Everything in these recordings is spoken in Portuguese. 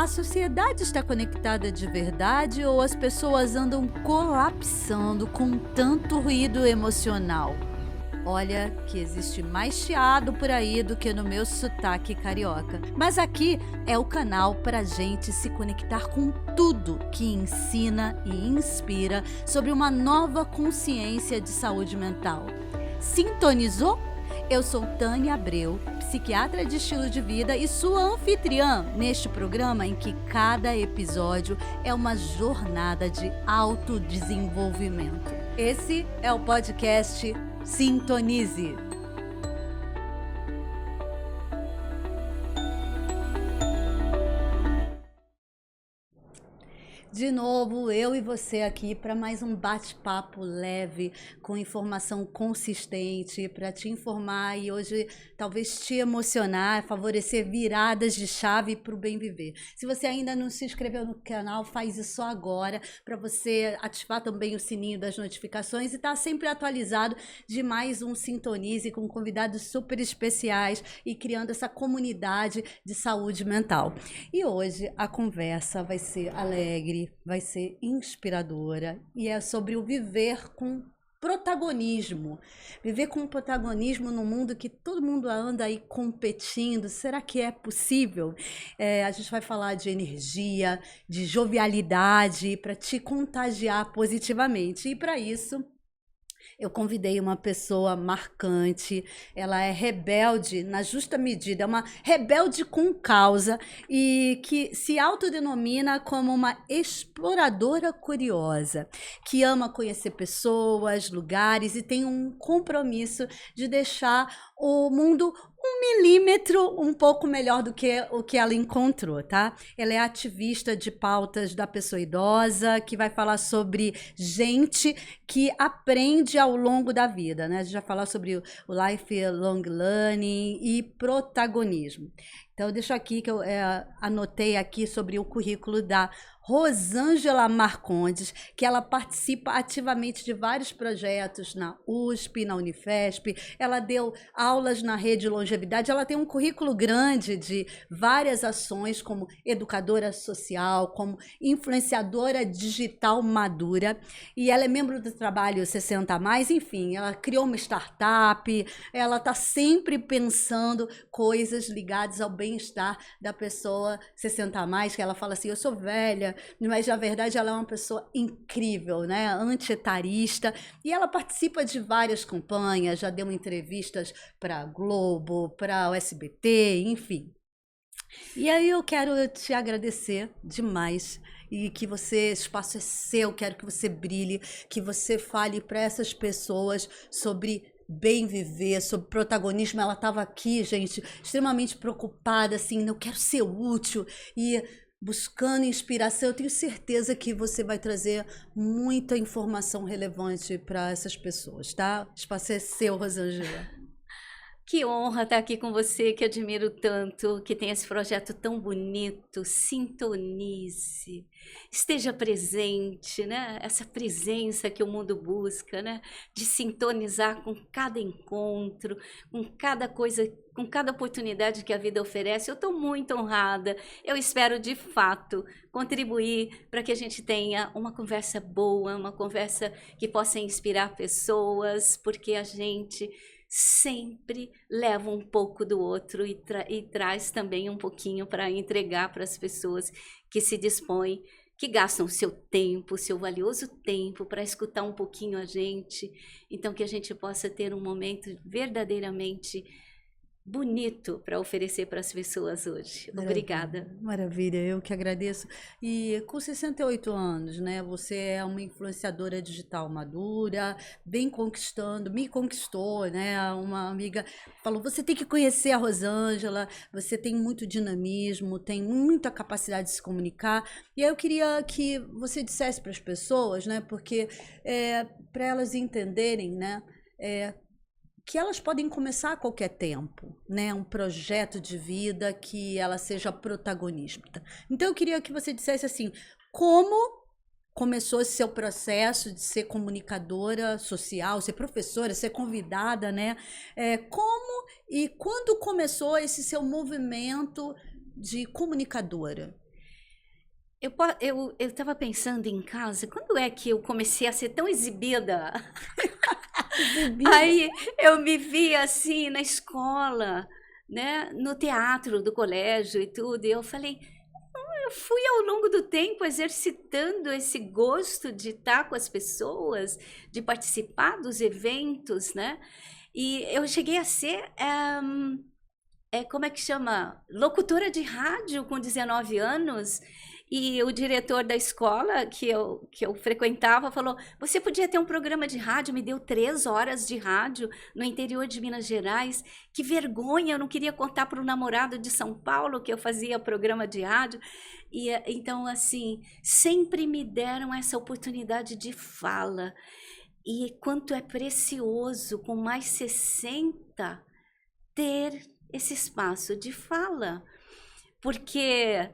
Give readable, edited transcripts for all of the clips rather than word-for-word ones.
A sociedade está conectada de verdade ou as pessoas andam colapsando com tanto ruído emocional? Olha que existe mais chiado por aí do que no meu sotaque carioca. Mas aqui é o canal para a gente se conectar com tudo que ensina e inspira sobre uma nova consciência de saúde mental. Sintonizou? Eu sou Tânia Abreu, psiquiatra de estilo de vida e sua anfitriã neste programa em que cada episódio é uma jornada de autodesenvolvimento. Esse é o podcast Sintonize. De novo, eu e você aqui para mais um bate-papo leve, com informação consistente, para te informar e hoje talvez te emocionar, favorecer viradas de chave para o bem viver. Se você ainda não se inscreveu no canal, faz isso agora, para você ativar também o sininho das notificações e estar sempre atualizado de mais um Sintonize com convidados super especiais e criando essa comunidade de saúde mental. E hoje a conversa vai ser alegre, vai ser inspiradora e é sobre o viver com protagonismo. Viver com protagonismo num mundo que todo mundo anda aí competindo. Será que é possível? A gente vai falar de energia, de jovialidade para te contagiar positivamente. E para isso, eu convidei uma pessoa marcante, ela é rebelde na justa medida, é uma rebelde com causa e que se autodenomina como uma exploradora curiosa, que ama conhecer pessoas, lugares e tem um compromisso de deixar o mundo 1 milímetro um pouco melhor do que o que ela encontrou, tá? Ela é ativista de pautas da pessoa idosa, que vai falar sobre gente que aprende ao longo da vida, né? A gente vai falar sobre o lifelong learning e protagonismo. Então, deixa aqui que eu anotei aqui sobre o currículo da Rosângela Marcondes, que ela participa ativamente de vários projetos na USP, na Unifesp, ela deu aulas na Rede Longevidade, ela tem um currículo grande de várias ações como educadora social, como influenciadora digital madura, e ela é membro do Trabalho 60+, enfim, ela criou uma startup, ela está sempre pensando coisas ligadas ao bem-estar da pessoa 60+, que ela fala assim, eu sou velha, mas na verdade ela é uma pessoa incrível, né? Antietarista, e ela participa de várias campanhas, já deu entrevistas para a Globo, para o SBT, enfim. E aí eu quero te agradecer demais e que você, esse espaço é seu, quero que você brilhe, que você fale para essas pessoas sobre bem viver, sobre protagonismo. Ela estava aqui, gente, extremamente preocupada, assim, eu quero ser útil e buscando inspiração. Eu tenho certeza que você vai trazer muita informação relevante para essas pessoas, tá? O espaço é seu, Rosângela. Que honra estar aqui com você, que admiro tanto, que tem esse projeto tão bonito. Sintonize, esteja presente, né? Essa presença que o mundo busca, né? De sintonizar com cada encontro, com cada coisa, com cada oportunidade que a vida oferece. Eu estou muito honrada. Eu espero, de fato, contribuir para que a gente tenha uma conversa boa, uma conversa que possa inspirar pessoas, porque a gente sempre leva um pouco do outro e traz também um pouquinho para entregar para as pessoas que se dispõem, que gastam o seu tempo, o seu valioso tempo para escutar um pouquinho a gente. Então que a gente possa ter um momento verdadeiramente bonito para oferecer para as pessoas hoje. Maravilha, obrigada. Maravilha, eu que agradeço. E com 68 anos, né? Você é uma influenciadora digital madura, bem conquistando, me conquistou, né? Uma amiga falou: você tem que conhecer a Rosângela, você tem muito dinamismo, tem muita capacidade de se comunicar. E aí eu queria que você dissesse para as pessoas, né? Porque para elas entenderem, né? Que elas podem começar a qualquer tempo, né? Um projeto de vida que ela seja protagonista. Então eu queria que você dissesse assim, como começou esse seu processo de ser comunicadora social, ser professora, ser convidada, né? Como e quando começou esse seu movimento de comunicadora? Eu estava pensando em casa, quando é que eu comecei a ser tão exibida? Exibida. Aí eu me vi assim na escola, né, no teatro do colégio e tudo, e eu falei, eu fui ao longo do tempo exercitando esse gosto de estar com as pessoas, de participar dos eventos, né? E eu cheguei a ser, como é que chama? Locutora de rádio com 19 anos. E o diretor da escola que eu frequentava falou: você podia ter um programa de rádio, me deu 3 horas de rádio no interior de Minas Gerais. Que vergonha, eu não queria contar para o namorado de São Paulo que eu fazia programa de rádio. E então, assim, sempre me deram essa oportunidade de fala. E quanto é precioso, com mais 60, ter esse espaço de fala. Porque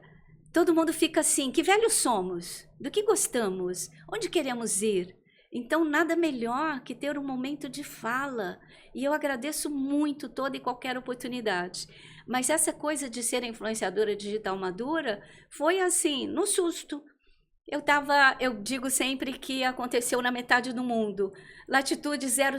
todo mundo fica assim, que velhos somos? Do que gostamos? Onde queremos ir? Então, nada melhor que ter um momento de fala. E eu agradeço muito toda e qualquer oportunidade. Mas essa coisa de ser influenciadora digital madura foi assim, no susto. Eu digo sempre que aconteceu na metade do mundo. Latitude 000,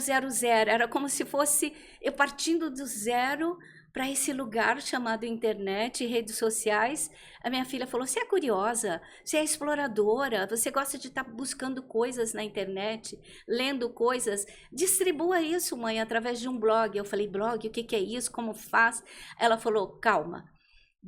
era como se fosse eu partindo do zero para esse lugar chamado internet e redes sociais. A minha filha falou: você é curiosa, você é exploradora, você gosta de estar buscando coisas na internet, lendo coisas. Distribua isso, mãe, através de um blog. Eu falei: blog? O que é isso? Como faz? Ela falou: calma.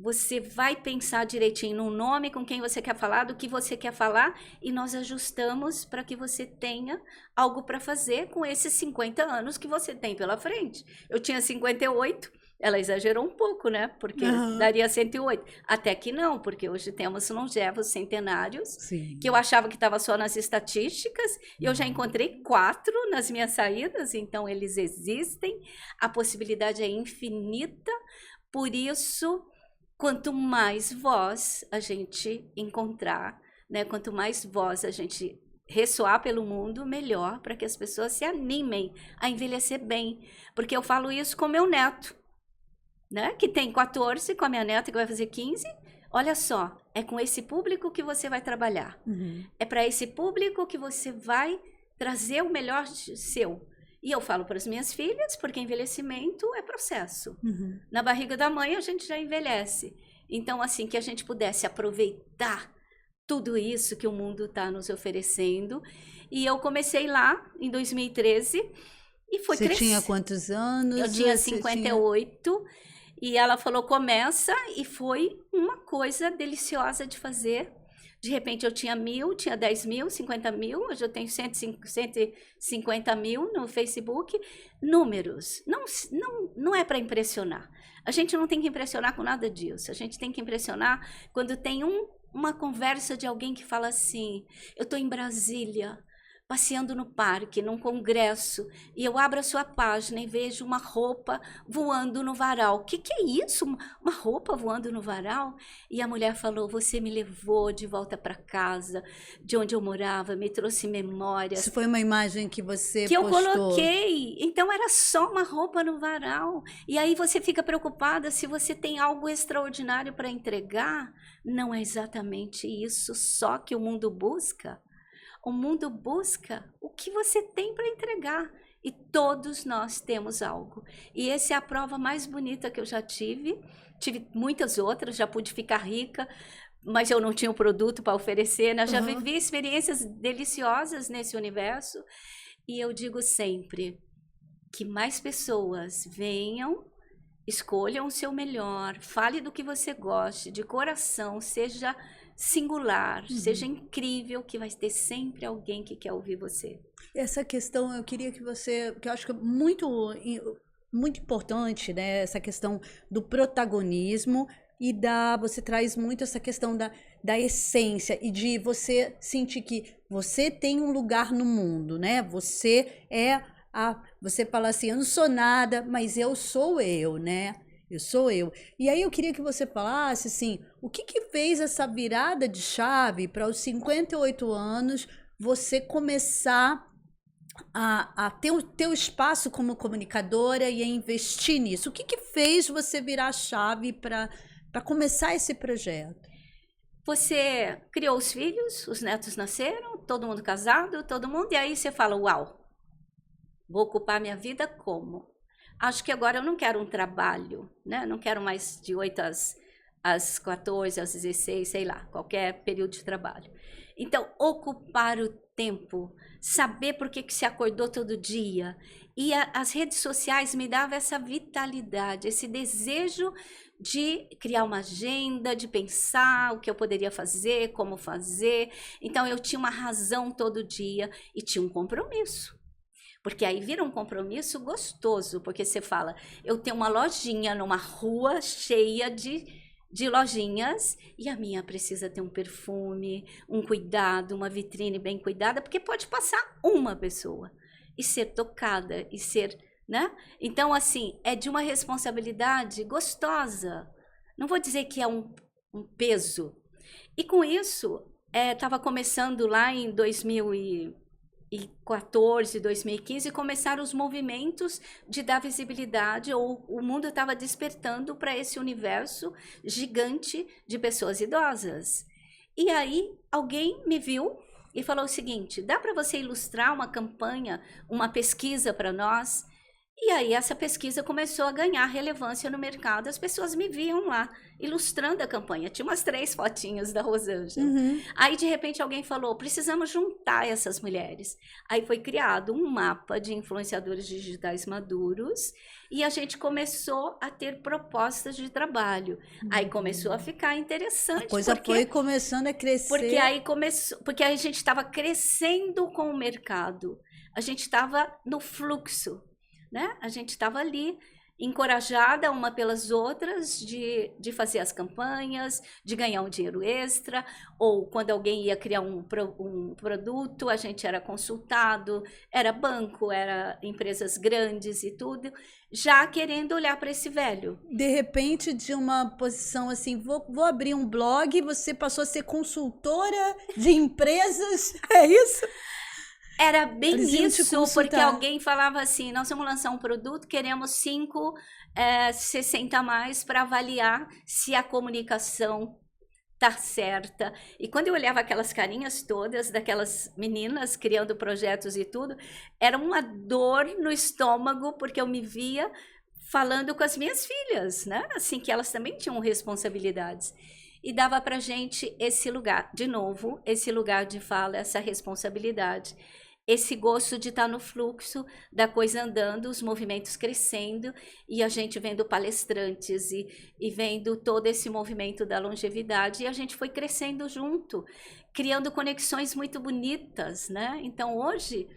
Você vai pensar direitinho no nome, com quem você quer falar, do que você quer falar, e nós ajustamos para que você tenha algo para fazer com esses 50 anos que você tem pela frente. Eu tinha 58, ela exagerou um pouco, né? Porque Aham. daria 108. Até que não, porque hoje temos longevos centenários, Sim. que eu achava que estava só nas estatísticas, e eu já encontrei 4 nas minhas saídas, então eles existem, a possibilidade é infinita, por isso. Quanto mais voz a gente encontrar, né? Quanto mais voz a gente ressoar pelo mundo, melhor para que as pessoas se animem a envelhecer bem. Porque eu falo isso com meu neto, né? Que tem 14, com a minha neta que vai fazer 15. Olha só, é com esse público que você vai trabalhar. Uhum. É para esse público que você vai trazer o melhor seu. E eu falo para as minhas filhas, porque envelhecimento é processo. Uhum. Na barriga da mãe a gente já envelhece. Então, assim, que a gente pudesse aproveitar tudo isso que o mundo está nos oferecendo. E eu comecei lá em 2013 e foi Você tinha crescer. quantos anos? Eu tinha Você 58 e ela falou: começa, e foi uma coisa deliciosa de fazer. De repente eu tinha 1.000, tinha 10.000, 50.000, hoje eu tenho 150 mil no Facebook. Números, não é para impressionar. A gente não tem que impressionar com nada disso. A gente tem que impressionar quando tem uma conversa de alguém que fala assim: eu estou em Brasília, passeando no parque, num congresso, e eu abro a sua página e vejo uma roupa voando no varal. O que é isso? Uma roupa voando no varal? E a mulher falou: você me levou de volta para casa, de onde eu morava, me trouxe memórias. Isso foi uma imagem que você Que eu postou? coloquei. Então era só uma roupa no varal. E aí você fica preocupada se você tem algo extraordinário para entregar. Não é exatamente isso só que o mundo busca. O mundo busca o que você tem para entregar. E todos nós temos algo. E essa é a prova mais bonita que eu já tive. Tive muitas outras, já pude ficar rica, mas eu não tinha o produto para oferecer, né? Já vivi experiências deliciosas nesse universo. E eu digo sempre que mais pessoas venham, escolham o seu melhor, fale do que você goste, de coração, seja singular, seja incrível, que vai ter sempre alguém que quer ouvir você. Essa questão eu queria que você, que eu acho que é muito importante, né? Essa questão do protagonismo e você traz muito essa questão da essência e de você sentir que você tem um lugar no mundo, né? Você você fala assim: eu não sou nada, mas eu sou eu, né? Eu sou eu. E aí eu queria que você falasse assim, o que fez essa virada de chave para os 58 anos você começar a ter o teu espaço como comunicadora e a investir nisso? O que fez você virar a chave para começar esse projeto? você criou os filhos, os netos nasceram, todo mundo casado, todo mundo, e aí você fala, uau, vou ocupar minha vida como? Acho que agora eu não quero um trabalho, né? Não quero mais de 8 às 14, às 16, sei lá, qualquer período de trabalho. Então, ocupar o tempo, saber por que se acordou todo dia. E as redes sociais me davam essa vitalidade, esse desejo de criar uma agenda, de pensar o que eu poderia fazer, como fazer. Então, eu tinha uma razão todo dia e tinha um compromisso. Porque aí vira um compromisso gostoso, porque você fala, eu tenho uma lojinha numa rua cheia de lojinhas, e a minha precisa ter um perfume, um cuidado, uma vitrine bem cuidada, porque pode passar uma pessoa e ser tocada, e ser, né? Então, assim, é de uma responsabilidade gostosa. Não vou dizer que é um peso. E com isso, estava começando lá em 2014, 2015, começaram os movimentos de dar visibilidade, ou o mundo estava despertando para esse universo gigante de pessoas idosas. E aí alguém me viu e falou o seguinte, dá para você ilustrar uma campanha, uma pesquisa para nós? E aí essa pesquisa começou a ganhar relevância no mercado, as pessoas me viam lá, ilustrando a campanha, tinha umas 3 fotinhas da Rosângela. Aí de repente alguém falou, precisamos juntar essas mulheres. Aí foi criado um mapa de influenciadores digitais maduros, e a gente começou a ter propostas de trabalho. Aí começou a ficar interessante. A coisa foi começando a crescer. Porque aí a gente estava crescendo com o mercado, a gente estava no fluxo. Né? A gente estava ali, encorajada uma pelas outras de fazer as campanhas, de ganhar um dinheiro extra, ou quando alguém ia criar um produto, a gente era consultado, era banco, era empresas grandes e tudo, já querendo olhar para esse velho. De repente, de uma posição assim, vou abrir um blog, você passou a ser consultora de empresas, é isso? Era bem isso, porque alguém falava assim, nós vamos lançar um produto, queremos 60 a mais para avaliar se a comunicação tá certa. E quando eu olhava aquelas carinhas todas daquelas meninas criando projetos e tudo, era uma dor no estômago, porque eu me via falando com as minhas filhas, né? Assim, que elas também tinham responsabilidades. E dava pra gente esse lugar, de novo, esse lugar de fala, essa responsabilidade. Esse gosto de estar no fluxo da coisa andando, os movimentos crescendo, e a gente vendo palestrantes e vendo todo esse movimento da longevidade, e a gente foi crescendo junto, criando conexões muito bonitas, né? Então, hoje,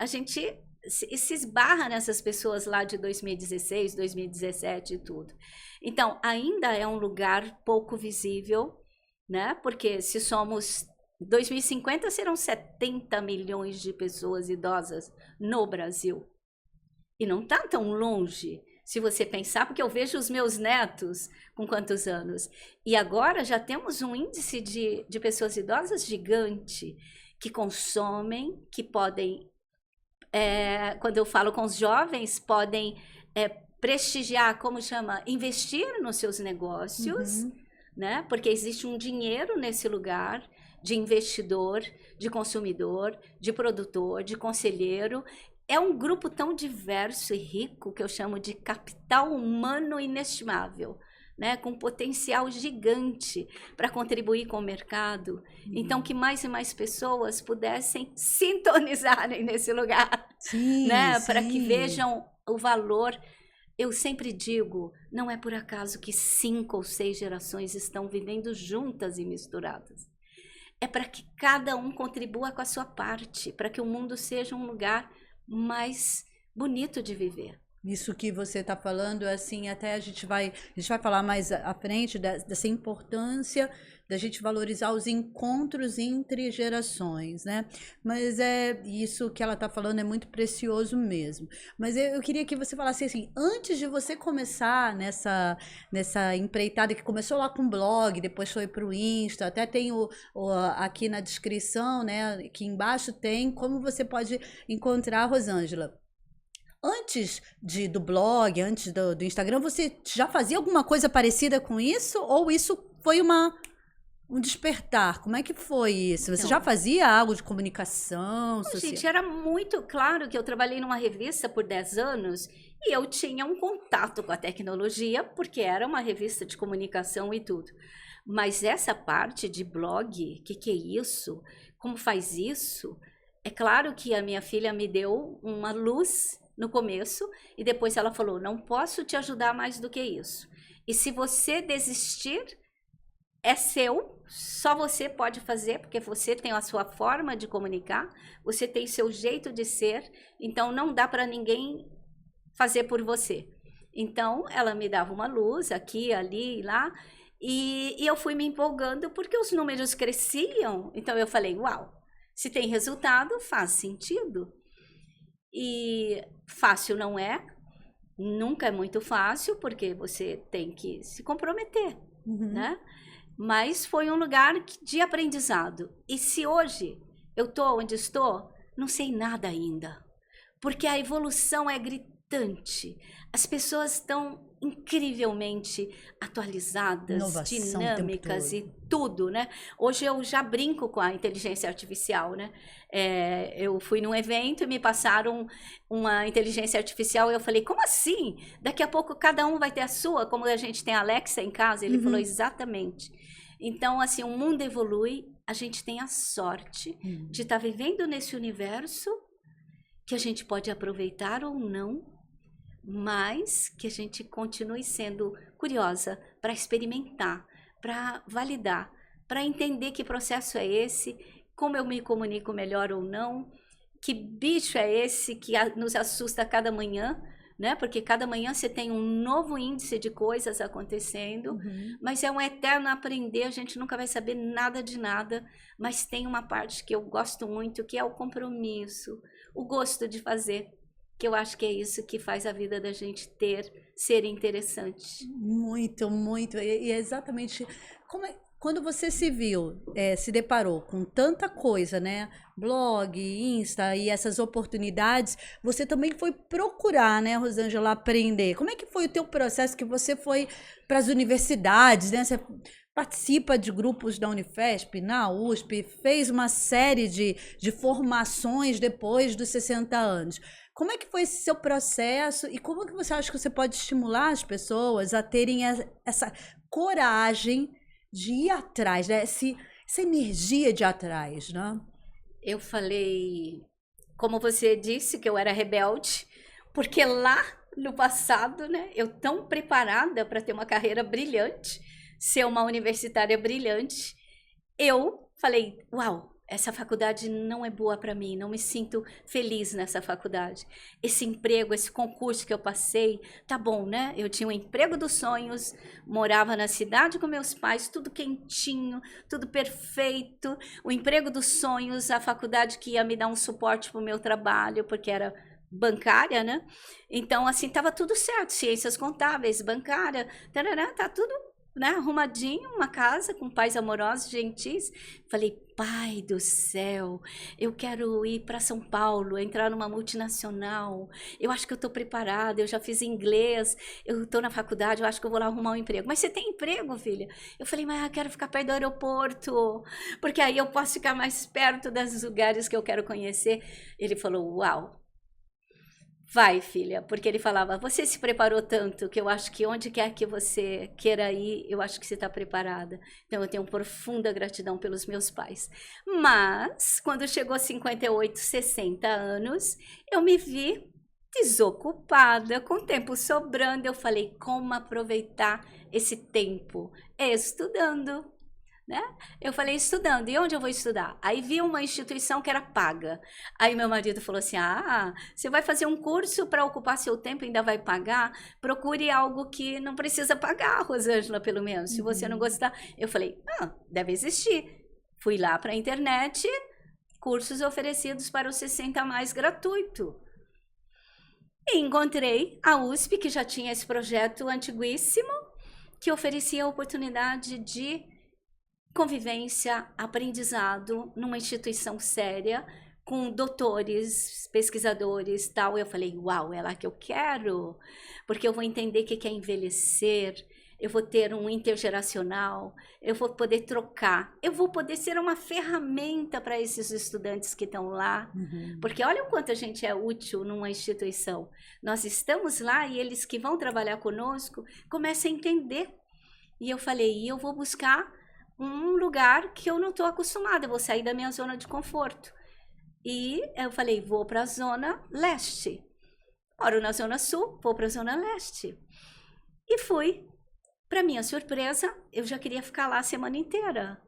a gente se esbarra nessas pessoas lá de 2016, 2017 e tudo. Então, ainda é um lugar pouco visível, né? Porque se somos... 2050 serão 70 milhões de pessoas idosas no Brasil. E não está tão longe, se você pensar, porque eu vejo os meus netos com quantos anos. E agora já temos um índice de pessoas idosas gigante, que consomem, que podem, quando eu falo com os jovens, podem prestigiar, como chama? Investir nos seus negócios, né? Porque existe um dinheiro nesse lugar, de investidor, de consumidor, de produtor, de conselheiro. É um grupo tão diverso e rico que eu chamo de capital humano inestimável, né? Com potencial gigante para contribuir com o mercado. Então, que mais e mais pessoas pudessem sintonizarem nesse lugar, sim, né? Sim. Para que vejam o valor. Eu sempre digo, não é por acaso que 5 ou 6 gerações estão vivendo juntas e misturadas. É para que cada um contribua com a sua parte, para que o mundo seja um lugar mais bonito de viver. Isso que você está falando, assim, até a gente vai falar mais à frente dessa importância da gente valorizar os encontros entre gerações, né? Mas isso que ela está falando é muito precioso mesmo. Mas eu queria que você falasse assim, antes de você começar nessa empreitada, que começou lá com blog, depois foi para o Insta, até tem aqui na descrição, né? Que embaixo tem como você pode encontrar a Rosângela. Antes do blog, antes do Instagram, você já fazia alguma coisa parecida com isso? Ou isso foi uma um despertar. Como é que foi isso? Você já Então, fazia algo de comunicação social? gente, era muito claro que eu trabalhei numa revista por 10 anos e eu tinha um contato com a tecnologia, porque era uma revista de comunicação e tudo. Mas essa parte de blog, que é isso? Como faz isso? É claro que a minha filha me deu uma luz no começo e depois ela falou: não posso te ajudar mais do que isso. E se você desistir, é seu, só você pode fazer, porque você tem a sua forma de comunicar, você tem seu jeito de ser, então não dá para ninguém fazer por você. Então, ela me dava uma luz aqui, ali, lá, e eu fui me empolgando porque os números cresciam. Então, eu falei, uau, se tem resultado, faz sentido. E fácil não é, nunca é muito fácil, porque você tem que se comprometer, né? Mas foi um lugar de aprendizado. E se hoje eu estou onde estou, não sei nada ainda. Porque a evolução é gritante. As pessoas estão incrivelmente atualizadas, Inovação o tempo dinâmicas todo. e tudo, né? Hoje eu já brinco com a inteligência artificial, né? Eu fui num evento e me passaram uma inteligência artificial e eu falei, como assim? Daqui a pouco cada um vai ter a sua, como a gente tem a Alexa em casa. Ele falou, exatamente. Então, assim, o mundo evolui, a gente tem a sorte de estar vivendo nesse universo que a gente pode aproveitar ou não, mas que a gente continue sendo curiosa para experimentar, para validar, para entender que processo é esse, como eu me comunico melhor ou não, que bicho é esse que nos assusta a cada manhã, né? Porque cada manhã você tem um novo índice de coisas acontecendo, mas é um eterno aprender, a gente nunca vai saber nada de nada, mas tem uma parte que eu gosto muito, que é o compromisso, o gosto de fazer, que eu acho que é isso que faz a vida da gente ser interessante. Muito, muito. E é exatamente quando você se viu, se deparou com tanta coisa, né? Blog, Insta e essas oportunidades, você também foi procurar, né, Rosângela, aprender. Como é que foi o teu processo que você foi para as universidades, né? Você participa de grupos da Unifesp, na USP, fez uma série de formações depois dos 60 anos. Como é que foi esse seu processo e como é que você acha que você pode estimular as pessoas a terem essa coragem de ir atrás, né? Essa energia de ir atrás, né? Eu falei, como você disse, que eu era rebelde, porque lá no passado, né, eu tão preparada para ter uma carreira brilhante, ser uma universitária brilhante, eu falei, uau, essa faculdade não é boa para mim, não me sinto feliz nessa faculdade. Esse emprego, esse concurso que eu passei, tá bom, né? Eu tinha um emprego dos sonhos, morava na cidade com meus pais, tudo quentinho, tudo perfeito. O emprego dos sonhos, a faculdade que ia me dar um suporte para o meu trabalho, porque era bancária, né? Então, assim, tava tudo certo, ciências contábeis, bancária, tarará, tá tudo, né, arrumadinho, uma casa com pais amorosos, gentis. Falei, pai do céu, eu quero ir para São Paulo, entrar numa multinacional. Eu acho que eu estou preparada, eu já fiz inglês, eu estou na faculdade, eu acho que eu vou lá arrumar um emprego. Mas você tem emprego, filha? Eu falei, mas eu quero ficar perto do aeroporto, porque aí eu posso ficar mais perto dos lugares que eu quero conhecer. Ele falou, uau. Vai, filha, porque ele falava, você se preparou tanto que eu acho que onde quer que você queira ir, eu acho que você está preparada. Então, eu tenho profunda gratidão pelos meus pais. Mas, quando chegou 58, 60 anos, eu me vi desocupada, com tempo sobrando. Eu falei, como aproveitar esse tempo? Estudando. Né? Eu falei, estudando, e onde eu vou estudar? Aí vi uma instituição que era paga. Aí meu marido falou assim, você vai fazer um curso para ocupar seu tempo e ainda vai pagar? Procure algo que não precisa pagar, Rosângela, pelo menos, se você não gostar. Eu falei, deve existir. Fui lá para a internet, cursos oferecidos para os 60 a mais gratuito. E encontrei a USP, que já tinha esse projeto antiguíssimo, que oferecia a oportunidade de convivência, aprendizado numa instituição séria, com doutores, pesquisadores, tal. Eu falei, uau, é lá que eu quero, porque eu vou entender o que é envelhecer, eu vou ter um intergeracional, eu vou poder trocar, eu vou poder ser uma ferramenta para esses estudantes que estão lá, porque olha o quanto a gente é útil numa instituição. Nós estamos lá e eles que vão trabalhar conosco começam a entender. E eu falei, e eu vou buscar um lugar que eu não estou acostumada, eu vou sair da minha zona de conforto. E eu falei, vou para a Zona Leste. Moro na Zona Sul, vou para a Zona Leste. E fui. Para minha surpresa, eu já queria ficar lá a semana inteira,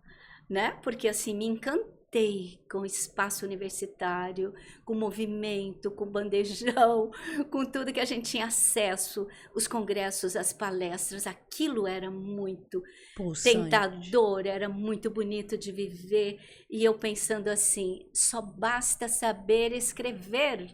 né? Porque assim, me encantei com o espaço universitário, com o movimento, com o bandejão, com tudo que a gente tinha acesso, os congressos, as palestras, aquilo era muito tentador, era muito bonito de viver. E eu pensando assim, só basta saber escrever.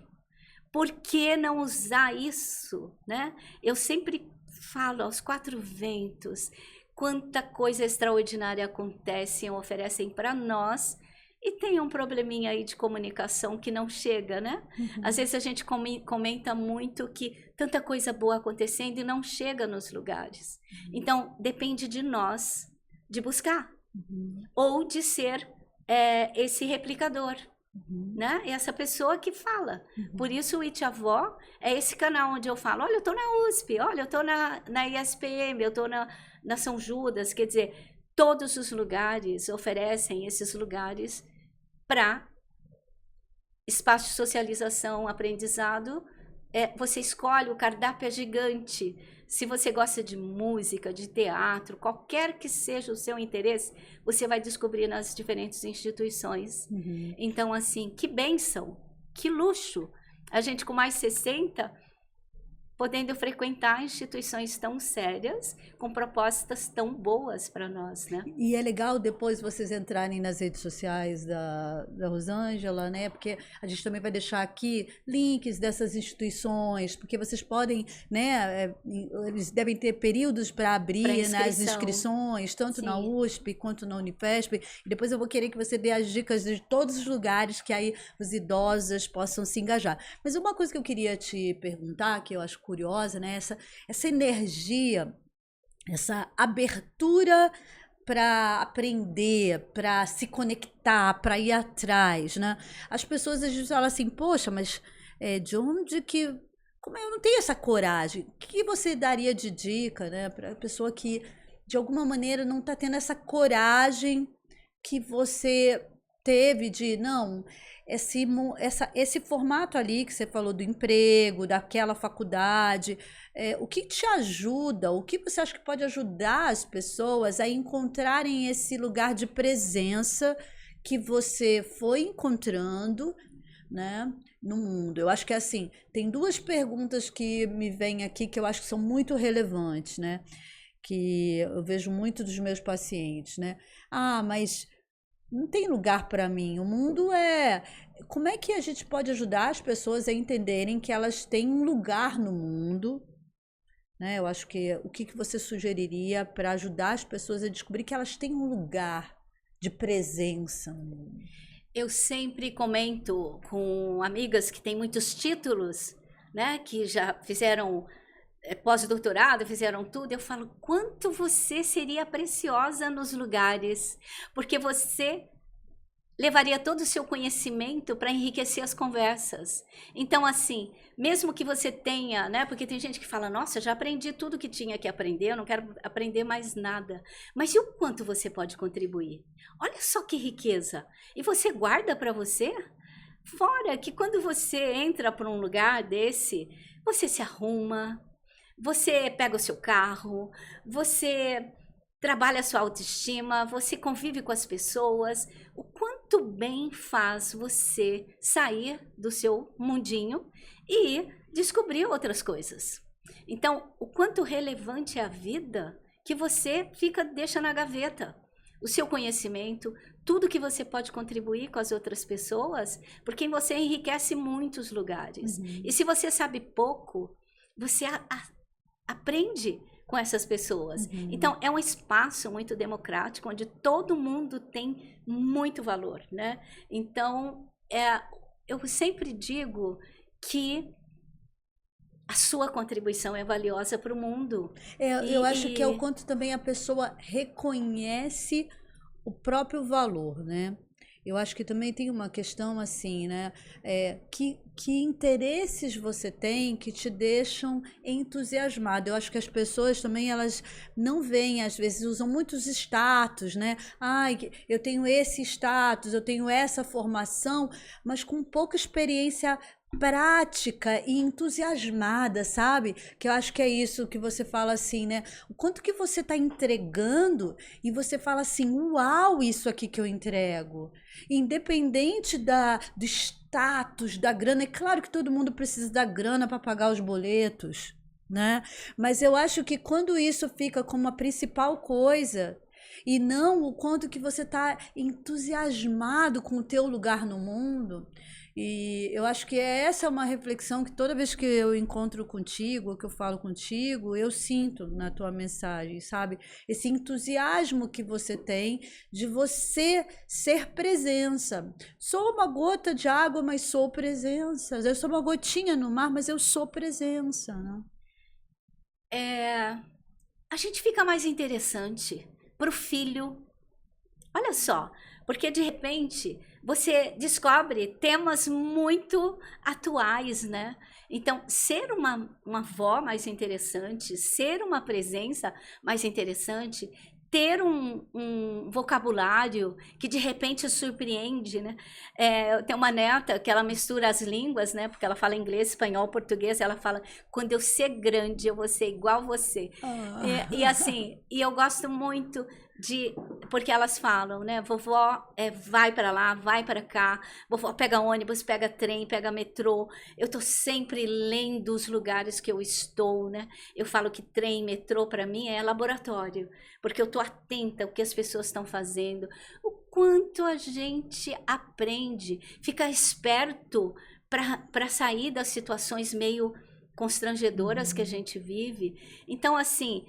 Por que não usar isso, né? Eu sempre falo aos quatro ventos, quanta coisa extraordinária acontece e oferecem para nós, e tem um probleminha aí de comunicação que não chega, né? Às vezes a gente comenta muito que tanta coisa boa acontecendo e não chega nos lugares. Então, depende de nós de buscar, ou de ser esse replicador. Né? Essa pessoa que fala. Por isso o Itiavó é esse canal onde eu falo, olha, eu estou na USP, olha, eu estou na ISPM, eu estou na São Judas, quer dizer, todos os lugares oferecem esses lugares para espaço de socialização, aprendizado. Você escolhe, o cardápio é gigante. Se você gosta de música, de teatro, qualquer que seja o seu interesse, você vai descobrir nas diferentes instituições. Então, assim, que bênção, que luxo. A gente com mais 60, podendo frequentar instituições tão sérias, com propostas tão boas para nós, né? E é legal depois vocês entrarem nas redes sociais da Rosângela, né? Porque a gente também vai deixar aqui links dessas instituições, porque vocês podem, né? Eles devem ter períodos para abrir nas inscrições, tanto na USP quanto na Unifesp. E depois eu vou querer que você dê as dicas de todos os lugares que aí os idosos possam se engajar. Mas uma coisa que eu queria te perguntar, que eu acho curiosa, né? Essa energia, essa abertura para aprender, para se conectar, para ir atrás, né? As pessoas às vezes falam assim, poxa, mas de onde que... Como eu não tenho essa coragem? O que você daria de dica, né, para a pessoa que de alguma maneira não está tendo essa coragem que você teve de, não, esse formato ali que você falou do emprego, daquela faculdade, o que te ajuda, o que você acha que pode ajudar as pessoas a encontrarem esse lugar de presença que você foi encontrando, né, no mundo? Eu acho que assim, tem duas perguntas que me vêm aqui que eu acho que são muito relevantes, né, que eu vejo muito dos meus pacientes, né? Mas não tem lugar para mim. O mundo é... Como é que a gente pode ajudar as pessoas a entenderem que elas têm um lugar no mundo, né? Eu acho que o que você sugeriria para ajudar as pessoas a descobrir que elas têm um lugar de presença no mundo? Eu sempre comento com amigas que têm muitos títulos, né? Que já fizeram pós-doutorado, fizeram tudo, eu falo, quanto você seria preciosa nos lugares, porque você levaria todo o seu conhecimento para enriquecer as conversas. Então, assim, mesmo que você tenha, né, porque tem gente que fala, nossa, já aprendi tudo que tinha que aprender, eu não quero aprender mais nada. Mas e o quanto você pode contribuir? Olha só que riqueza. E você guarda para você? Fora que quando você entra para um lugar desse, você se arruma, você pega o seu carro, você trabalha a sua autoestima, você convive com as pessoas. O quanto bem faz você sair do seu mundinho e descobrir outras coisas. Então, o quanto relevante é a vida que você deixa na gaveta. O seu conhecimento, tudo que você pode contribuir com as outras pessoas, porque você enriquece muitos lugares. E se você sabe pouco, você aprende com essas pessoas. Então, é um espaço muito democrático, onde todo mundo tem muito valor, né? Então, eu sempre digo que a sua contribuição é valiosa para o mundo. Eu acho que é o quanto também a pessoa reconhece o próprio valor, né? Eu acho que também tem uma questão assim, né? Que interesses você tem que te deixam entusiasmado? Eu acho que as pessoas também, elas não veem, às vezes, usam muitos status, né? Ai, eu tenho esse status, eu tenho essa formação, mas com pouca experiência prática e entusiasmada, sabe? Que eu acho que é isso que você fala assim, né? O quanto que você está entregando e você fala assim, uau, isso aqui que eu entrego. Independente do status, da grana, é claro que todo mundo precisa da grana para pagar os boletos, né? Mas eu acho que quando isso fica como a principal coisa e não o quanto que você está entusiasmado com o teu lugar no mundo. E eu acho que essa é uma reflexão que toda vez que eu encontro contigo, que eu falo contigo, eu sinto na tua mensagem, sabe? Esse entusiasmo que você tem de você ser presença. Sou uma gota de água, mas sou presença. Eu sou uma gotinha no mar, mas eu sou presença, né? A gente fica mais interessante para o filho. Olha só, porque de repente você descobre temas muito atuais, né? Então, ser uma avó mais interessante, ser uma presença mais interessante, ter um vocabulário que de repente surpreende, né? Eu tenho uma neta que ela mistura as línguas, né? Porque ela fala inglês, espanhol, português. Ela fala, quando eu ser grande, eu vou ser igual você. E assim, e eu gosto muito porque elas falam, né? Vovó vai para lá, vai para cá. Vovó pega ônibus, pega trem, pega metrô. Eu tô sempre lendo os lugares que eu estou, né? Eu falo que trem, metrô para mim é laboratório, porque eu tô atenta ao que as pessoas estão fazendo, o quanto a gente aprende, fica esperto para sair das situações meio constrangedoras que a gente vive. Então, assim,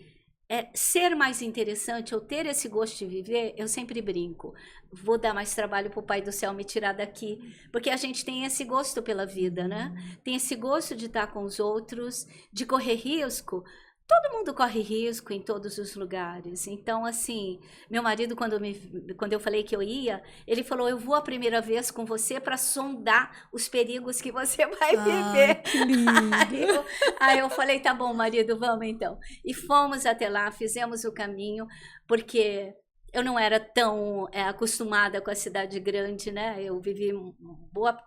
ser mais interessante, ou ter esse gosto de viver, eu sempre brinco. Vou dar mais trabalho pro Pai do Céu me tirar daqui, porque a gente tem esse gosto pela vida, né? Tem esse gosto de estar com os outros, de correr risco. Todo mundo corre risco em todos os lugares. Então, assim, meu marido, quando eu falei que eu ia, ele falou, eu vou a primeira vez com você para sondar os perigos que você vai viver. Que lindo. Aí eu falei, tá bom, marido, vamos então. E fomos até lá, fizemos o caminho, porque eu não era tão acostumada com a cidade grande, né? Eu vivi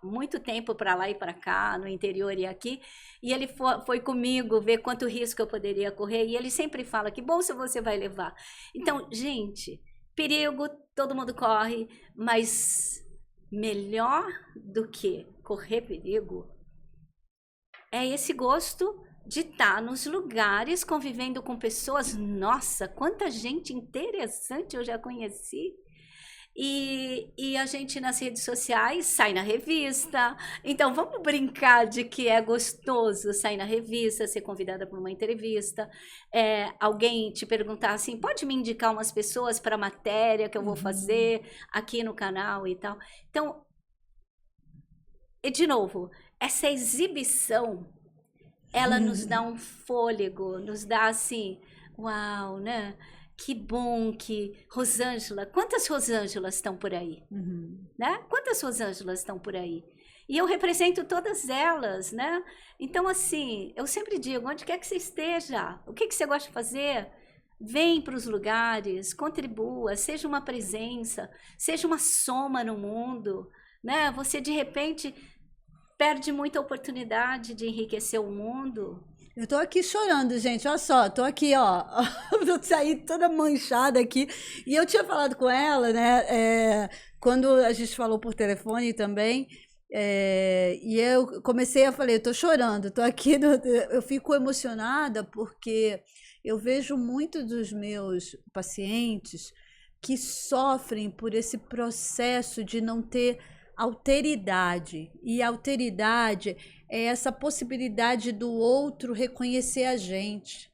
muito tempo para lá e para cá, no interior e aqui. E ele foi comigo ver quanto risco eu poderia correr. E ele sempre fala, que bolsa você vai levar? Então, gente, perigo, todo mundo corre, mas melhor do que correr perigo é esse gosto de estar nos lugares, convivendo com pessoas. Nossa, quanta gente interessante eu já conheci. E a gente nas redes sociais sai na revista. Então, vamos brincar de que é gostoso sair na revista, ser convidada para uma entrevista. Alguém te perguntar assim, pode me indicar umas pessoas para a matéria que eu vou fazer aqui no canal e tal. Então, e de novo, essa exibição, ela nos dá um fôlego, nos dá assim, uau, né? Que bom que Rosângela, quantas Rosângelas estão por aí, né? Quantas Rosângelas estão por aí? E eu represento todas elas, né? Então, assim, eu sempre digo, onde quer que você esteja, o que você gosta de fazer, vem para os lugares, contribua, seja uma presença, seja uma soma no mundo, né? Você, de repente, perde muita oportunidade de enriquecer o mundo. Eu tô aqui chorando, gente. Olha só, tô aqui, ó. Eu saí toda manchada aqui. E eu tinha falado com ela, né? Quando a gente falou por telefone também. E eu comecei a falar, eu tô chorando, tô aqui. Eu fico emocionada porque eu vejo muito dos meus pacientes que sofrem por esse processo de não ter alteridade. E alteridade é essa possibilidade do outro reconhecer a gente.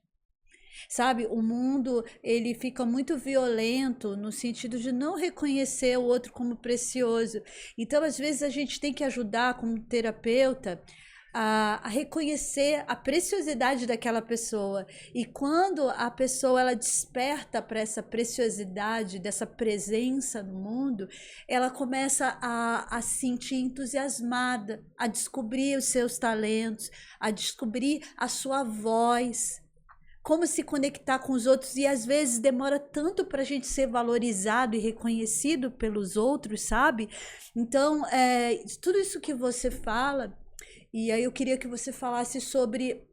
Sabe, o mundo, ele fica muito violento no sentido de não reconhecer o outro como precioso. Então, às vezes, a gente tem que ajudar como terapeuta a reconhecer a preciosidade daquela pessoa. E quando a pessoa ela desperta para essa preciosidade, dessa presença no mundo, ela começa a se sentir entusiasmada, a descobrir os seus talentos, a descobrir a sua voz, como se conectar com os outros. E às vezes demora tanto para a gente ser valorizado e reconhecido pelos outros, sabe? Então, tudo isso que você fala, e aí eu queria que você falasse sobre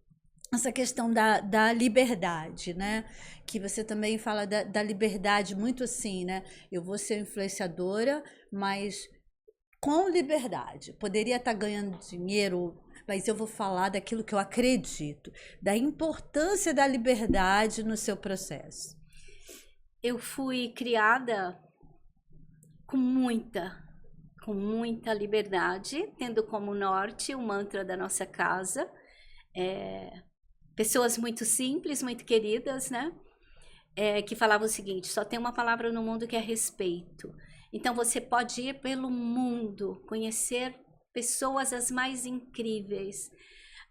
essa questão da liberdade, né? Que você também fala da liberdade muito assim, né? Eu vou ser influenciadora, mas com liberdade. Poderia estar ganhando dinheiro, mas eu vou falar daquilo que eu acredito, da importância da liberdade no seu processo. Eu fui criada com muita liberdade, tendo como norte o mantra da nossa casa. Pessoas muito simples, muito queridas, né? Que falavam o seguinte: só tem uma palavra no mundo que é respeito. Então você pode ir pelo mundo, conhecer pessoas as mais incríveis.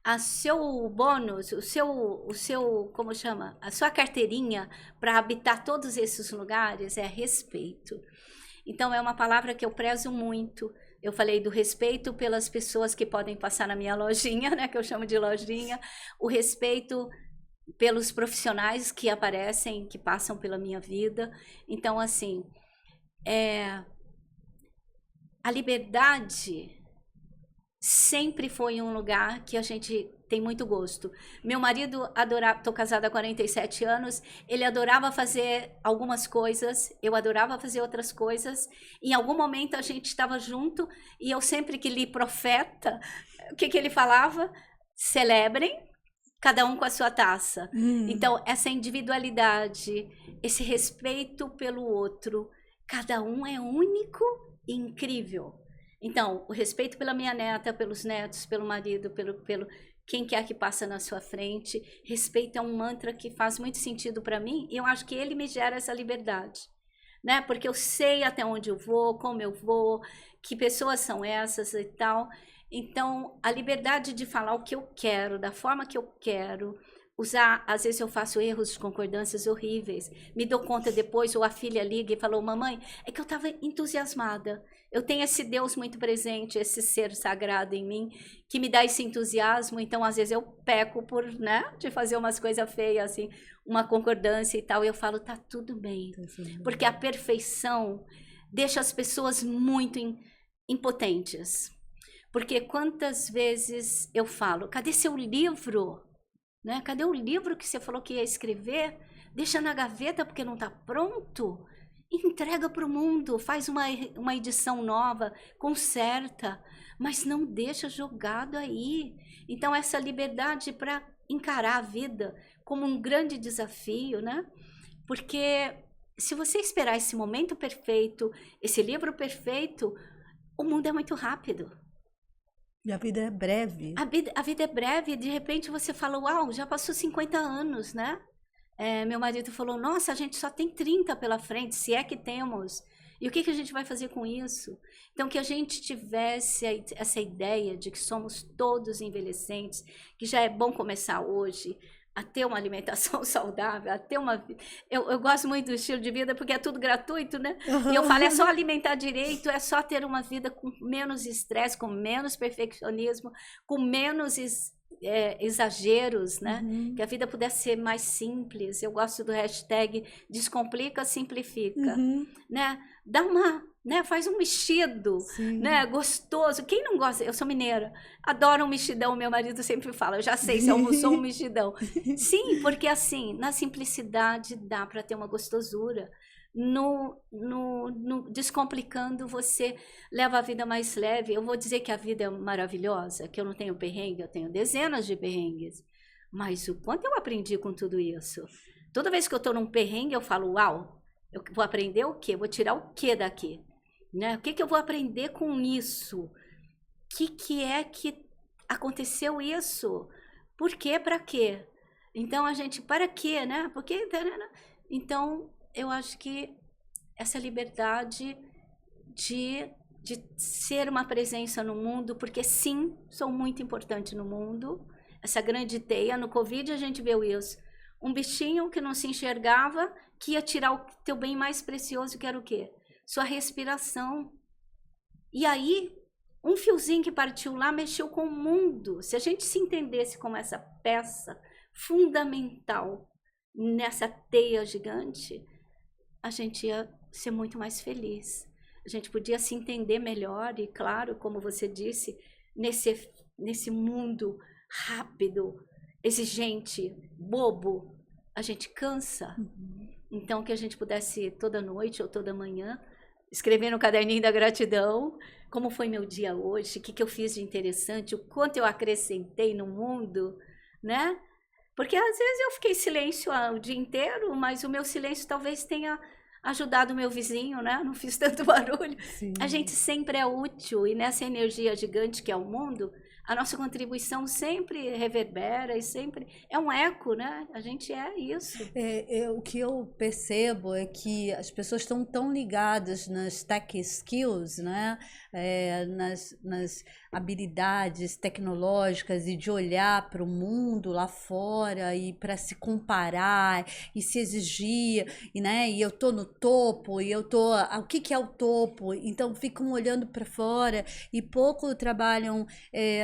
A seu bônus, o seu, como chama? A sua carteirinha para habitar todos esses lugares é respeito. Então é uma palavra que eu prezo muito. Eu falei do respeito pelas pessoas que podem passar na minha lojinha, né, que eu chamo de lojinha, o respeito pelos profissionais que aparecem, que passam pela minha vida. Então, assim, a liberdade sempre foi um lugar que a gente tem muito gosto. Meu marido adorava, estou casada há 47 anos, ele adorava fazer algumas coisas, eu adorava fazer outras coisas. Em algum momento a gente estava junto e eu sempre que li Profeta, o que ele falava? Celebrem, cada um com a sua taça. Então, essa individualidade, esse respeito pelo outro, cada um é único e incrível. Então, o respeito pela minha neta, pelos netos, pelo marido, pelo quem quer que passa na sua frente. Respeito é um mantra que faz muito sentido para mim e eu acho que ele me gera essa liberdade, né? Porque eu sei até onde eu vou, como eu vou, que pessoas são essas e tal. Então, a liberdade de falar o que eu quero, da forma que eu quero, usar, às vezes eu faço erros de concordâncias horríveis, me dou conta depois, ou a filha liga e falou: mamãe, é que eu estava entusiasmada, eu tenho esse Deus muito presente, esse ser sagrado em mim, que me dá esse entusiasmo, então às vezes eu peco por, né, de fazer umas coisas feias, assim, uma concordância e tal, e eu falo: tá tudo bem, porque a perfeição deixa as pessoas muito impotentes. Porque quantas vezes eu falo: cadê seu livro? Né? Cadê o livro que você falou que ia escrever? Deixa na gaveta porque não está pronto? Entrega para o mundo, faz uma edição nova, conserta, mas não deixa jogado aí. Então, essa liberdade para encarar a vida como um grande desafio, né? Porque se você esperar esse momento perfeito, esse livro perfeito, o mundo é muito rápido. E a vida é breve. A vida é breve, de repente você fala: uau, já passou 50 anos, né? Meu marido falou: nossa, a gente só tem 30 pela frente, se é que temos. E o que a gente vai fazer com isso? Então, que a gente tivesse essa ideia de que somos todos envelhecentes, que já é bom começar hoje a ter uma alimentação saudável, a ter uma... Eu gosto muito do estilo de vida porque é tudo gratuito, né? E eu falo: é só alimentar direito, é só ter uma vida com menos estresse, com menos perfeccionismo, com menos exageros, né? Que a vida pudesse ser mais simples. Eu gosto do hashtag Descomplica, Simplifica, né? Dá uma... né? Faz um mexido, né? Gostoso. Quem não gosta? Eu sou mineira, adoro um mexidão. Meu marido sempre fala: eu já sei, se almoçou um mexidão. Sim, porque assim, na simplicidade dá para ter uma gostosura. No descomplicando, você leva a vida mais leve. Eu vou dizer que a vida é maravilhosa, que eu não tenho perrengue, eu tenho dezenas de perrengues, mas o quanto eu aprendi com tudo isso. Toda vez que eu estou num perrengue, eu falo: uau, eu vou aprender o quê? Vou tirar o quê daqui? Né? O que eu vou aprender com isso? O que é que aconteceu isso? Por quê? Para quê? Então, a gente, para quê, né? Porque, então, eu acho que essa liberdade de de ser uma presença no mundo, porque sim, sou muito importante no mundo. Essa grande teia, no Covid a gente viu isso. Um bichinho que não se enxergava, que ia tirar o teu bem mais precioso, que era o quê? Sua respiração. E aí, um fiozinho que partiu lá mexeu com o mundo. Se a gente se entendesse como essa peça fundamental nessa teia gigante, a gente ia ser muito mais feliz. A gente podia se entender melhor e, claro, como você disse, nesse mundo rápido, exigente, bobo, a gente cansa. Então, que a gente pudesse toda noite ou toda manhã escrever no caderninho da gratidão como foi meu dia hoje, o que eu fiz de interessante, o quanto eu acrescentei no mundo, né? Porque às vezes eu fiquei em silêncio o dia inteiro, mas o meu silêncio talvez tenha ajudado o meu vizinho, né? Não fiz tanto barulho. Sim. A gente sempre é útil e nessa energia gigante que é o mundo, a nossa contribuição sempre reverbera e sempre é um eco, né? A gente é isso. O que eu percebo é que as pessoas estão tão ligadas nas tech skills, né? Nas habilidades tecnológicas e de olhar para o mundo lá fora e para se comparar e se exigir, né? E eu tô no topo, e eu tô... O que é o topo? Então ficam olhando para fora e pouco trabalham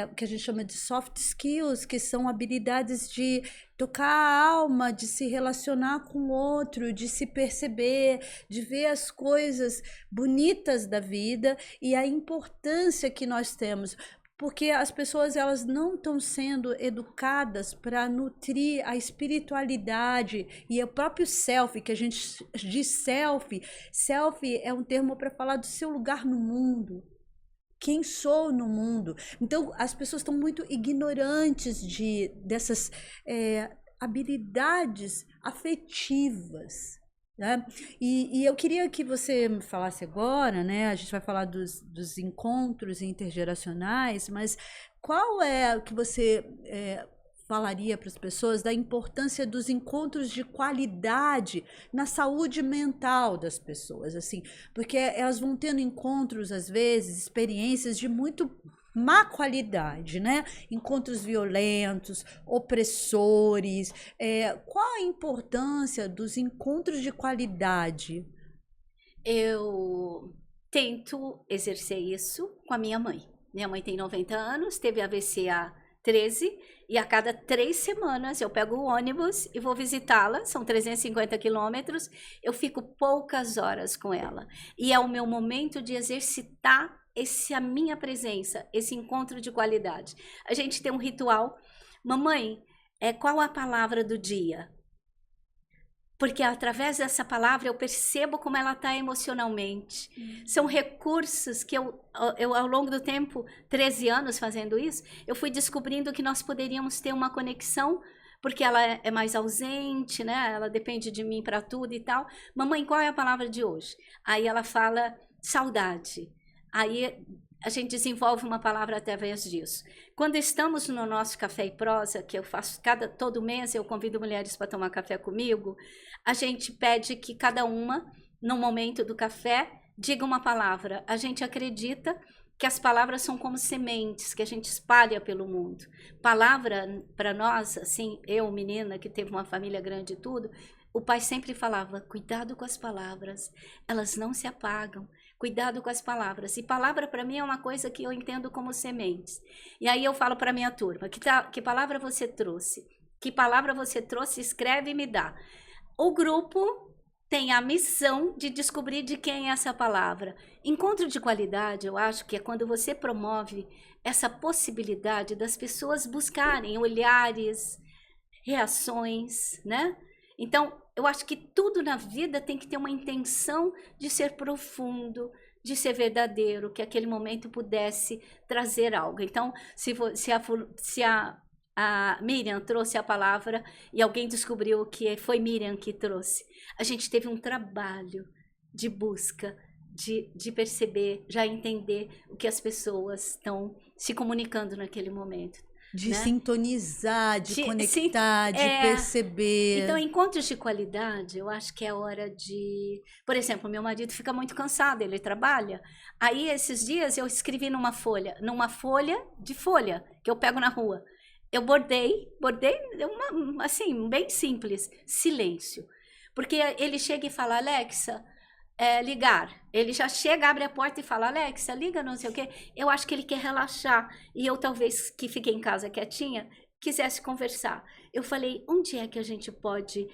o que a gente chama de soft skills, que são habilidades de tocar a alma, de se relacionar com o outro, de se perceber, de ver as coisas bonitas da vida e a importância que nós temos. Porque as pessoas elas não estão sendo educadas para nutrir a espiritualidade e o próprio self, que a gente diz self. Self é um termo para falar do seu lugar no mundo. Quem sou no mundo? Então, as pessoas estão muito ignorantes dessas habilidades afetivas, né? E eu queria que você me falasse agora, né? A gente vai falar dos encontros intergeracionais, mas qual é o que você falaria para as pessoas da importância dos encontros de qualidade na saúde mental das pessoas, assim, porque elas vão tendo encontros, às vezes, experiências de muito má qualidade, né? Encontros violentos, opressores. Qual a importância dos encontros de qualidade? Eu tento exercer isso com a minha mãe. Minha mãe tem 90 anos, teve AVC há 13, e a cada 3 semanas eu pego o ônibus e vou visitá-la, são 350 quilômetros, eu fico poucas horas com ela. E é o meu momento de exercitar a minha presença, esse encontro de qualidade. A gente tem um ritual. Mamãe, qual a palavra do dia? Porque através dessa palavra eu percebo como ela está emocionalmente. São recursos que eu, ao longo do tempo, 13 anos fazendo isso, eu fui descobrindo que nós poderíamos ter uma conexão, porque ela é mais ausente, né? Ela depende de mim para tudo e tal. Mamãe, qual é a palavra de hoje? Aí ela fala saudade. Aí a gente desenvolve uma palavra através disso. Quando estamos no nosso Café e Prosa, que eu faço todo mês, eu convido mulheres para tomar café comigo, a gente pede que cada uma, no momento do café, diga uma palavra. A gente acredita que as palavras são como sementes que a gente espalha pelo mundo. Palavra, para nós, assim, eu, menina, que teve uma família grande e tudo, o pai sempre falava, cuidado com as palavras, elas não se apagam. Cuidado com as palavras. E palavra para mim é uma coisa que eu entendo como sementes. E aí eu falo para minha turma, que palavra você trouxe? Que palavra você trouxe? Escreve e me dá. O grupo tem a missão de descobrir de quem é essa palavra. Encontro de qualidade, eu acho que é quando você promove essa possibilidade das pessoas buscarem olhares, reações, né? Então, eu acho que tudo na vida tem que ter uma intenção de ser profundo, de ser verdadeiro, que aquele momento pudesse trazer algo. Então, se a Miriam trouxe a palavra e alguém descobriu que foi Miriam que trouxe, a gente teve um trabalho de busca, de perceber, já entender o que as pessoas estão se comunicando naquele momento. De né? sintonizar, de conectar, de perceber. Então, encontros de qualidade, eu acho que é hora de... Por exemplo, meu marido fica muito cansado, ele trabalha. Aí, esses dias, eu escrevi numa folha de folha, que eu pego na rua. Eu bordei, assim, bem simples, silêncio. Porque ele chega e fala, Alexa, ligar. Ele já chega, abre a porta e fala, Alexa, liga, não sei o quê. Eu acho que ele quer relaxar. E eu, talvez, que fiquei em casa quietinha, quisesse conversar. Eu falei, onde é que a gente pode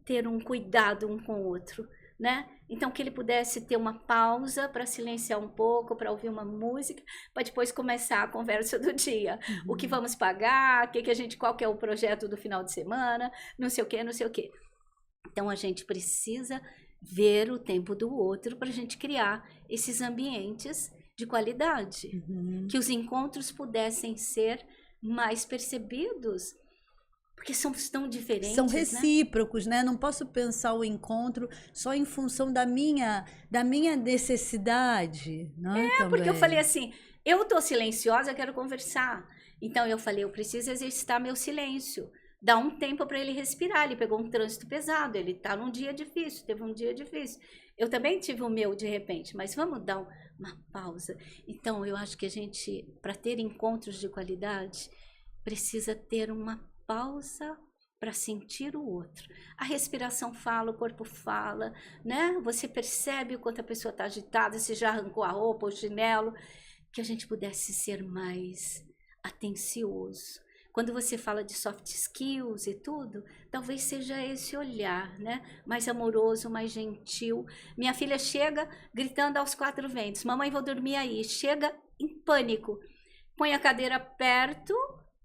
ter um cuidado um com o outro, né? Então, que ele pudesse ter uma pausa para silenciar um pouco, para ouvir uma música, para depois começar a conversa do dia. O que vamos pagar, qual que é o projeto do final de semana, não sei o quê, não sei o quê. Então, a gente precisa ver o tempo do outro para a gente criar esses ambientes de qualidade. Que os encontros pudessem ser mais percebidos, porque somos tão diferentes. São recíprocos, né? Não posso pensar o encontro só em função da minha necessidade, né? Porque eu falei assim, eu tô silenciosa, eu quero conversar. Então eu falei, eu preciso exercitar meu silêncio. Dá um tempo para ele respirar. Ele pegou um trânsito pesado, ele tá num dia difícil, teve um dia difícil. Eu também tive o meu de repente, mas vamos dar uma pausa. Então eu acho que a gente, para ter encontros de qualidade, precisa ter uma pausa para sentir o outro. A respiração fala, o corpo fala, né? Você percebe o quanto a pessoa está agitada, se já arrancou a roupa, o chinelo, que a gente pudesse ser mais atencioso. Quando você fala de soft skills e tudo, talvez seja esse olhar, né? Mais amoroso, mais gentil. Minha filha chega gritando aos 4 ventos, mamãe, vou dormir aí. Chega em pânico. Põe a cadeira perto,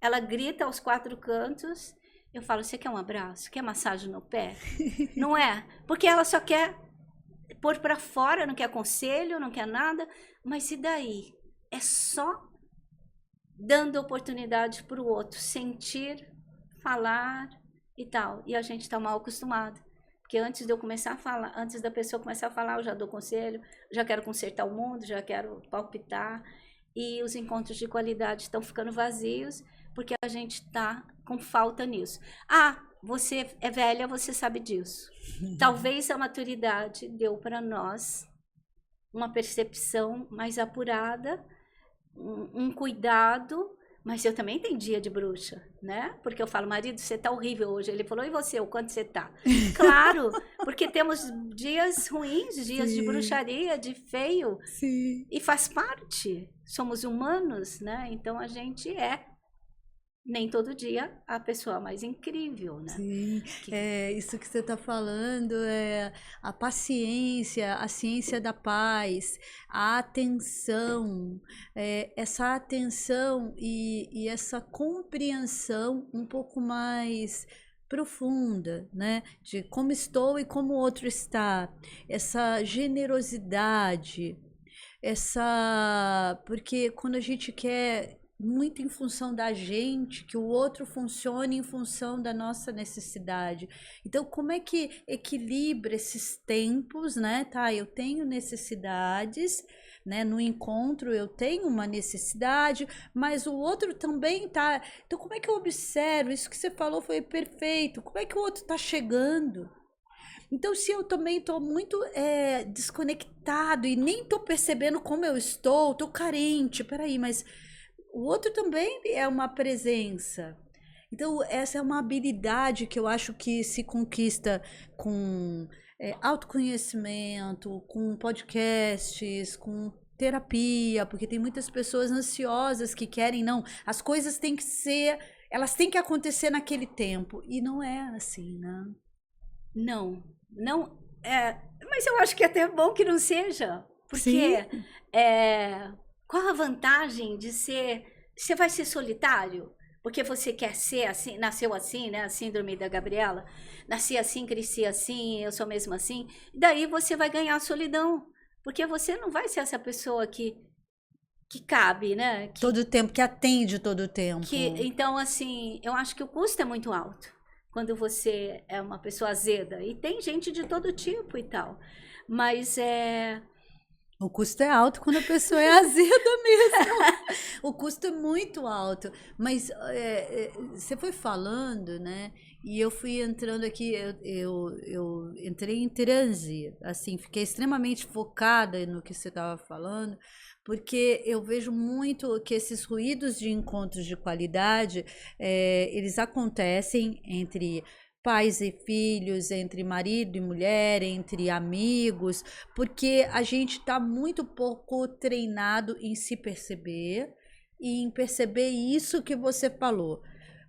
ela grita aos 4 cantos. Eu falo, você quer um abraço? Quer massagem no pé? Não é? Porque ela só quer pôr para fora, não quer conselho, não quer nada. Mas e daí? É só dando oportunidade para o outro sentir, falar e tal. E a gente está mal acostumado. Porque antes de eu começar a falar, antes da pessoa começar a falar, eu já dou conselho, já quero consertar o mundo, já quero palpitar. E os encontros de qualidade estão ficando vazios porque a gente está com falta nisso. Ah, você é velha, você sabe disso. Talvez a maturidade deu para nós uma percepção mais apurada, um cuidado, mas eu também tenho dia de bruxa, né? Porque eu falo, marido, você tá horrível hoje. Ele falou, e você, o quanto você tá? Claro, porque temos dias ruins, dias de bruxaria, de feio. Sim. E faz parte. Somos humanos, né? Então a gente nem todo dia a pessoa mais incrível, né? Sim, isso que você está falando é a paciência, a ciência da paz, a atenção, essa atenção e essa compreensão um pouco mais profunda, né? De como estou e como o outro está, essa generosidade, porque quando a gente quer muito em função da gente, que o outro funcione em função da nossa necessidade. Então, como é que equilibra esses tempos, né? Tá, eu tenho necessidades, né? No encontro eu tenho uma necessidade, mas o outro também tá. Então, como é que eu observo? Isso que você falou foi perfeito. Como é que o outro tá chegando? Então, se eu também estou muito desconectado e nem estou percebendo como eu estou carente, peraí, mas o outro também é uma presença. Então, essa é uma habilidade que eu acho que se conquista com autoconhecimento, com podcasts, com terapia, porque tem muitas pessoas ansiosas que querem, não, as coisas têm que ser, elas têm que acontecer naquele tempo. E não é assim, né? Não é, mas eu acho que é até bom que não seja, porque qual a vantagem de você vai ser solitário? Porque você quer ser assim, nasceu assim, né? A síndrome da Gabriela. Nasci assim, cresci assim, eu sou mesmo assim. Daí você vai ganhar a solidão. Porque você não vai ser essa pessoa que cabe, né? Todo o tempo, que atende todo o tempo. Então, assim, eu acho que o custo é muito alto quando você é uma pessoa azeda. E tem gente de todo tipo e tal. Mas O custo é alto quando a pessoa é azeda mesmo. O custo é muito alto. Mas você foi falando, né? E eu fui entrando aqui, eu entrei em transe, assim, fiquei extremamente focada no que você estava falando, porque eu vejo muito que esses ruídos de encontros de qualidade, eles acontecem entre pais e filhos, entre marido e mulher, entre amigos, porque a gente está muito pouco treinado em se perceber e em perceber isso que você falou.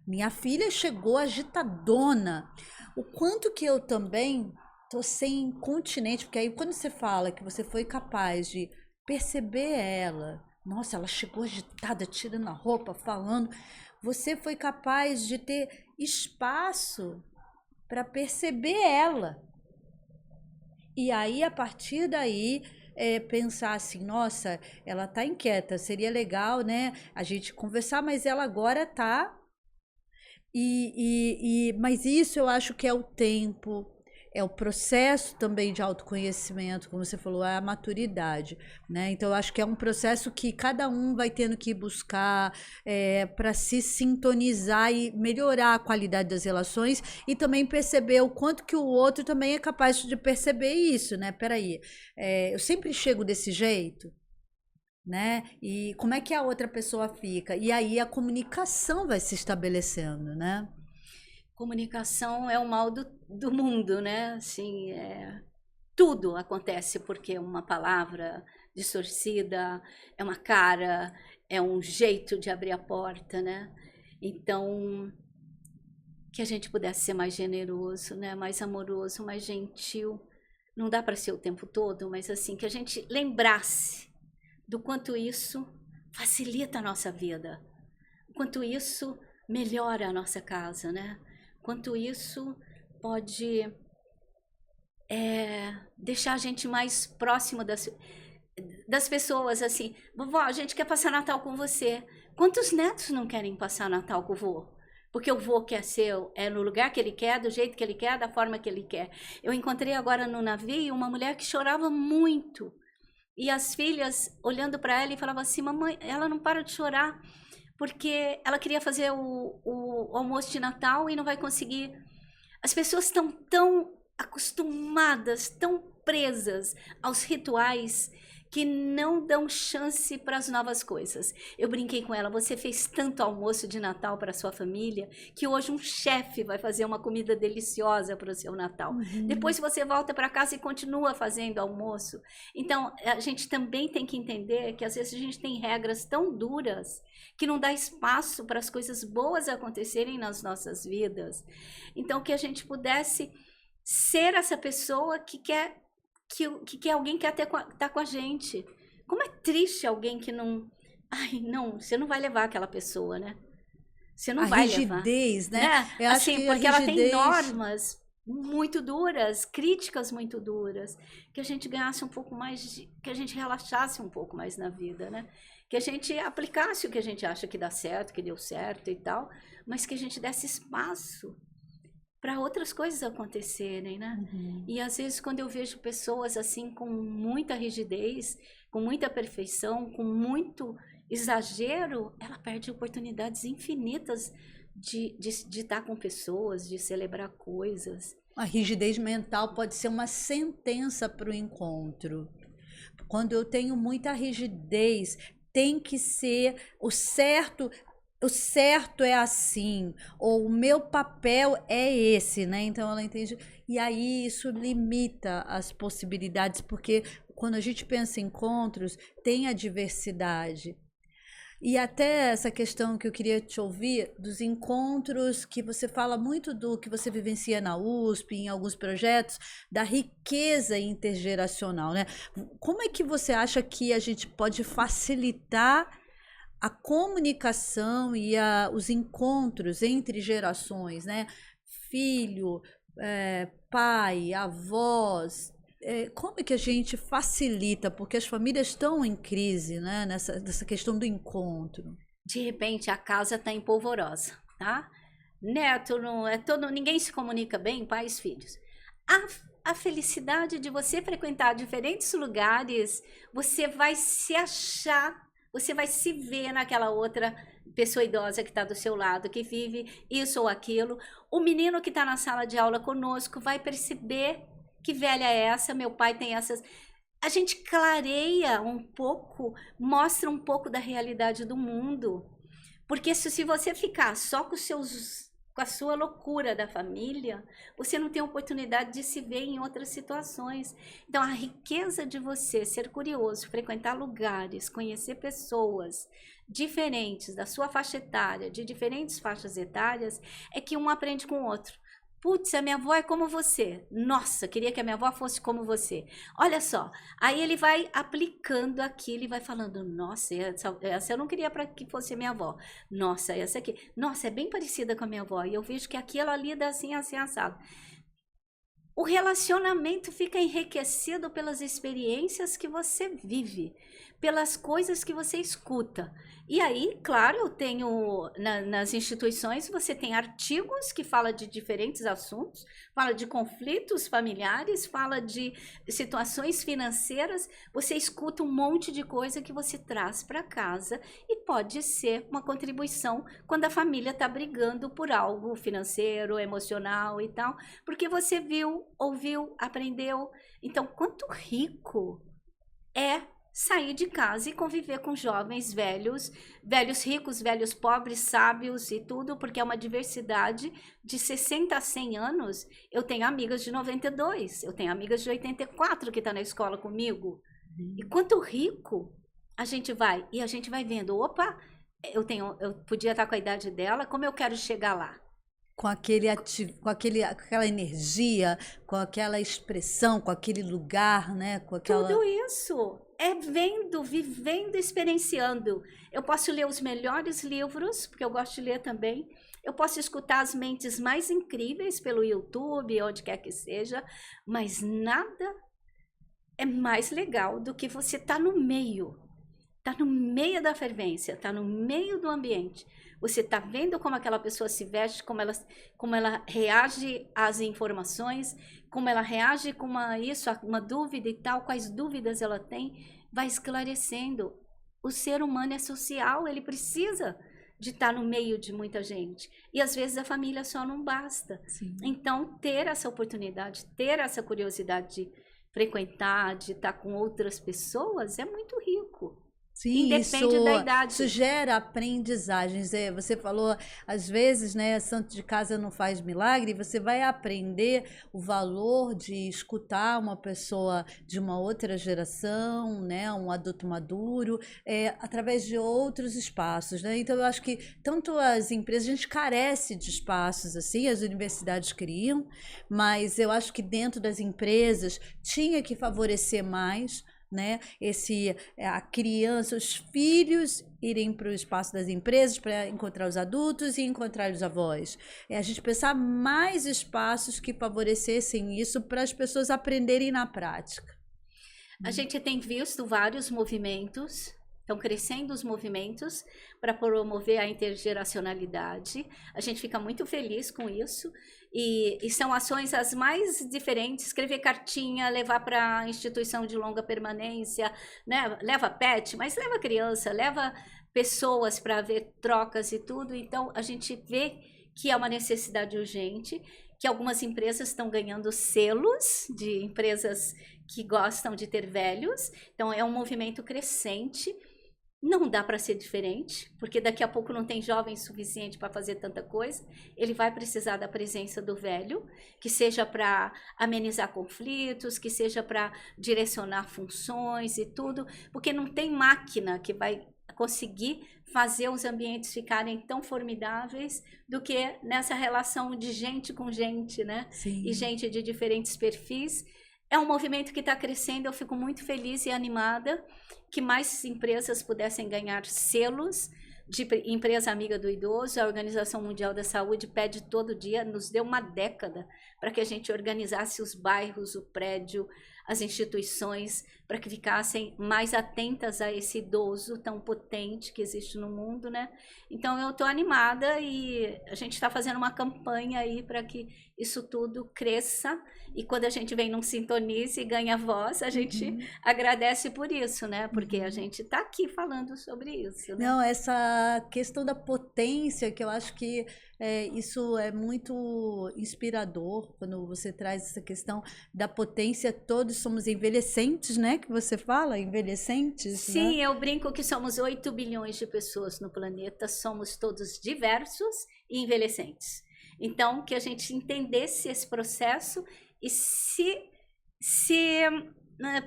Minha filha chegou agitadona. O quanto que eu também tô sem continente, porque aí quando você fala que você foi capaz de perceber ela, nossa, ela chegou agitada, tirando a roupa, falando, você foi capaz de ter espaço para perceber ela. E aí, a partir daí, pensar assim, nossa, ela tá inquieta, seria legal, né, a gente conversar, mas ela agora tá. Mas isso eu acho que é o tempo, é o processo também de autoconhecimento, como você falou, é a maturidade, né? Então eu acho que é um processo que cada um vai tendo que buscar para se sintonizar e melhorar a qualidade das relações e também perceber o quanto que o outro também é capaz de perceber isso, né? Peraí, eu sempre chego desse jeito, né? E como é que a outra pessoa fica? E aí a comunicação vai se estabelecendo, né? Comunicação é o mal do mundo, né? Assim, tudo acontece porque uma palavra distorcida, é uma cara, é um jeito de abrir a porta, né? Então, que a gente pudesse ser mais generoso, né? Mais amoroso, mais gentil. Não dá para ser o tempo todo, mas assim, que a gente lembrasse do quanto isso facilita a nossa vida, o quanto isso melhora a nossa casa, né? Quanto isso pode deixar a gente mais próximo das pessoas, assim, vovó, a gente quer passar Natal com você. Quantos netos não querem passar Natal com o vô? Porque o vô quer ser, no lugar que ele quer, do jeito que ele quer, da forma que ele quer. Eu encontrei agora no navio uma mulher que chorava muito. E as filhas olhando para ela e falavam assim, mamãe, ela não para de chorar, porque ela queria fazer o almoço de Natal e não vai conseguir. As pessoas estão tão acostumadas, tão presas aos rituais que não dão chance para as novas coisas. Eu brinquei com ela, você fez tanto almoço de Natal para sua família, que hoje um chefe vai fazer uma comida deliciosa para o seu Natal. Uhum. Depois você volta para casa e continua fazendo almoço. Então, a gente também tem que entender que às vezes a gente tem regras tão duras que não dá espaço para as coisas boas acontecerem nas nossas vidas. Então, que a gente pudesse ser essa pessoa que quer alguém quer estar com a gente. Como é triste alguém que não... Ai, não, você não vai levar aquela pessoa, né? Você não vai rigidez, levar. né? Eu assim, acho que porque a ela tem rigidez... normas muito duras, críticas muito duras, que a gente ganhasse um pouco mais, que a gente relaxasse um pouco mais na vida, né? Que a gente aplicasse o que a gente acha que dá certo, que deu certo e tal, mas que a gente desse espaço para outras coisas acontecerem, né? Uhum. E às vezes quando eu vejo pessoas assim com muita rigidez, com muita perfeição, com muito exagero, ela perde oportunidades infinitas de estar com pessoas, de celebrar coisas. A rigidez mental pode ser uma sentença para o encontro. Quando eu tenho muita rigidez, tem que ser o certo é assim, ou o meu papel é esse, né? Então ela entende. E aí isso limita as possibilidades, porque quando a gente pensa em encontros, tem a diversidade. E até essa questão que eu queria te ouvir, dos encontros, que você fala muito do que você vivencia na USP, em alguns projetos, da riqueza intergeracional, né? Como é que você acha que a gente pode facilitar a comunicação e os encontros entre gerações, né? Filho, pai, avós, como é que a gente facilita? Porque as famílias estão em crise, né? Nessa questão do encontro. De repente a casa está em polvorosa, tá? Neto, não é todo, ninguém se comunica bem, pais, filhos. a felicidade de você frequentar diferentes lugares, você vai se achar, você vai se ver naquela outra pessoa idosa que está do seu lado, que vive isso ou aquilo. O menino que está na sala de aula conosco vai perceber que velha é essa, meu pai tem essas. A gente clareia um pouco, mostra um pouco da realidade do mundo. Porque se você ficar só com a sua loucura da família, você não tem oportunidade de se ver em outras situações. Então, a riqueza de você ser curioso, frequentar lugares, conhecer pessoas diferentes da sua faixa etária, de diferentes faixas etárias, é que um aprende com o outro. Putz, a minha avó é como você. Nossa, queria que a minha avó fosse como você. Olha só. Aí ele vai aplicando aquilo e vai falando, nossa, essa eu não queria para que fosse a minha avó. Nossa, essa aqui. Nossa, é bem parecida com a minha avó. E eu vejo que aqui ela lida assim, assim, assado. O relacionamento fica enriquecido pelas experiências que você vive, pelas coisas que você escuta. E aí, claro, eu tenho nas instituições, você tem artigos que falam de diferentes assuntos, fala de conflitos familiares, fala de situações financeiras, você escuta um monte de coisa que você traz para casa e pode ser uma contribuição quando a família está brigando por algo financeiro, emocional e tal, porque você viu, ouviu, aprendeu. Então, quanto rico é sair de casa e conviver com jovens velhos, velhos ricos, velhos pobres, sábios e tudo, porque é uma diversidade de 60 a 100 anos. Eu tenho amigas de 92, eu tenho amigas de 84 que estão na escola comigo. E quanto rico a gente vai, e a gente vai vendo, opa, eu podia estar com a idade dela, como eu quero chegar lá? Com aquela energia, com aquela expressão, com aquele lugar, né? Com aquela... Tudo isso é vendo, vivendo, experienciando. Eu posso ler os melhores livros, porque eu gosto de ler também. Eu posso escutar as mentes mais incríveis pelo YouTube, onde quer que seja, mas nada é mais legal do que você estar no meio da fervência, tá no meio do ambiente. Você tá vendo como aquela pessoa se veste, como ela reage às informações, como ela reage com uma dúvida e tal, quais dúvidas ela tem, vai esclarecendo. O ser humano é social, ele precisa de estar no meio de muita gente. E às vezes a família só não basta. Sim. Então, ter essa oportunidade, ter essa curiosidade de frequentar, de estar com outras pessoas, é muito rico. Sim, Independe da idade. Isso gera aprendizagens. Você falou, às vezes, né, santo de casa não faz milagre, você vai aprender o valor de escutar uma pessoa de uma outra geração, né, um adulto maduro, através de outros espaços, né? Então, eu acho que tanto as empresas, a gente carece de espaços assim, as universidades criam, mas eu acho que dentro das empresas tinha que favorecer mais, né? A criança, os filhos irem para o espaço das empresas para encontrar os adultos e encontrar os avós. A gente pensar mais espaços que favorecessem isso para as pessoas aprenderem na prática. A gente tem visto vários movimentos, estão crescendo os movimentos para promover a intergeracionalidade. A gente fica muito feliz com isso. E são ações as mais diferentes, escrever cartinha, levar para a instituição de longa permanência, né? Leva pet, mas leva criança, leva pessoas para ver trocas e tudo. Então, a gente vê que é uma necessidade urgente, que algumas empresas estão ganhando selos de empresas que gostam de ter velhos. Então, é um movimento crescente. Não dá para ser diferente, porque daqui a pouco não tem jovem suficiente para fazer tanta coisa. Ele vai precisar da presença do velho, que seja para amenizar conflitos, que seja para direcionar funções e tudo, porque não tem máquina que vai conseguir fazer os ambientes ficarem tão formidáveis do que nessa relação de gente com gente, né? Sim. E gente de diferentes perfis. É um movimento que está crescendo, eu fico muito feliz e animada que mais empresas pudessem ganhar selos de empresa amiga do idoso. A Organização Mundial da Saúde pede todo dia, nos deu uma década para que a gente organizasse os bairros, o prédio, as instituições para que ficassem mais atentas a esse idoso tão potente que existe no mundo, né? Então eu estou animada e a gente está fazendo uma campanha aí para que isso tudo cresça, e quando a gente vem num Sintonize e ganha voz, a gente agradece por isso, né? Porque a gente está aqui falando sobre isso, né? Não, essa questão da potência, que eu acho que isso é muito inspirador quando você traz essa questão da potência. Todos somos envelhecentes, né? Que você fala, envelhecentes, Sim, né? eu brinco que somos 8 bilhões de pessoas no planeta, somos todos diversos e envelhecentes. Então, que a gente entendesse esse processo e se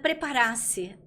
preparasse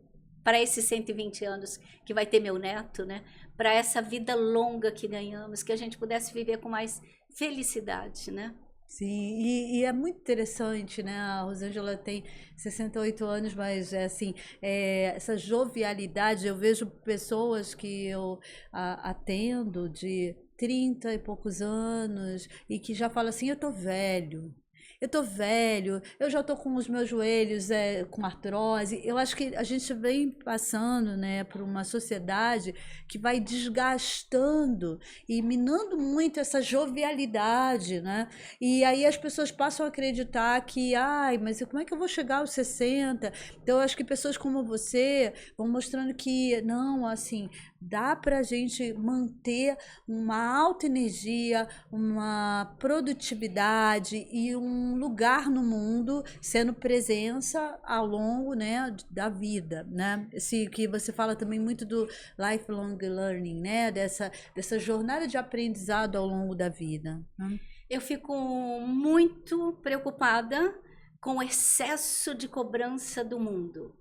para esses 120 anos que vai ter meu neto, né? Para essa vida longa que ganhamos, que a gente pudesse viver com mais felicidade, né? Sim, e é muito interessante, né? A Rosângela tem 68 anos, mas é assim, essa jovialidade. Eu vejo pessoas que eu atendo de 30 e poucos anos e que já falam assim: eu tô velho. Eu tô velho, eu já tô com os meus joelhos com artrose. Eu acho que a gente vem passando, né, por uma sociedade que vai desgastando e minando muito essa jovialidade, né? E aí as pessoas passam a acreditar que, ai, mas como é que eu vou chegar aos 60? Então eu acho que pessoas como você vão mostrando que, não, assim, dá para a gente manter uma alta energia, uma produtividade e um lugar no mundo, sendo presença ao longo, né, da vida, né? Esse que você fala também muito do lifelong learning, né? Dessa jornada de aprendizado ao longo da vida. Né? Eu fico muito preocupada com o excesso de cobrança do mundo.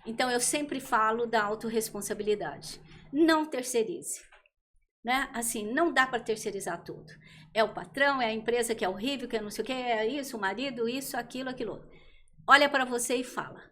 Então, eu sempre falo da autorresponsabilidade. Não terceirize, né? Assim, não dá para terceirizar tudo. É o patrão, é a empresa que é horrível, que é não sei o que, é isso, o marido, isso, aquilo, aquilo outro. Olha para você e fala: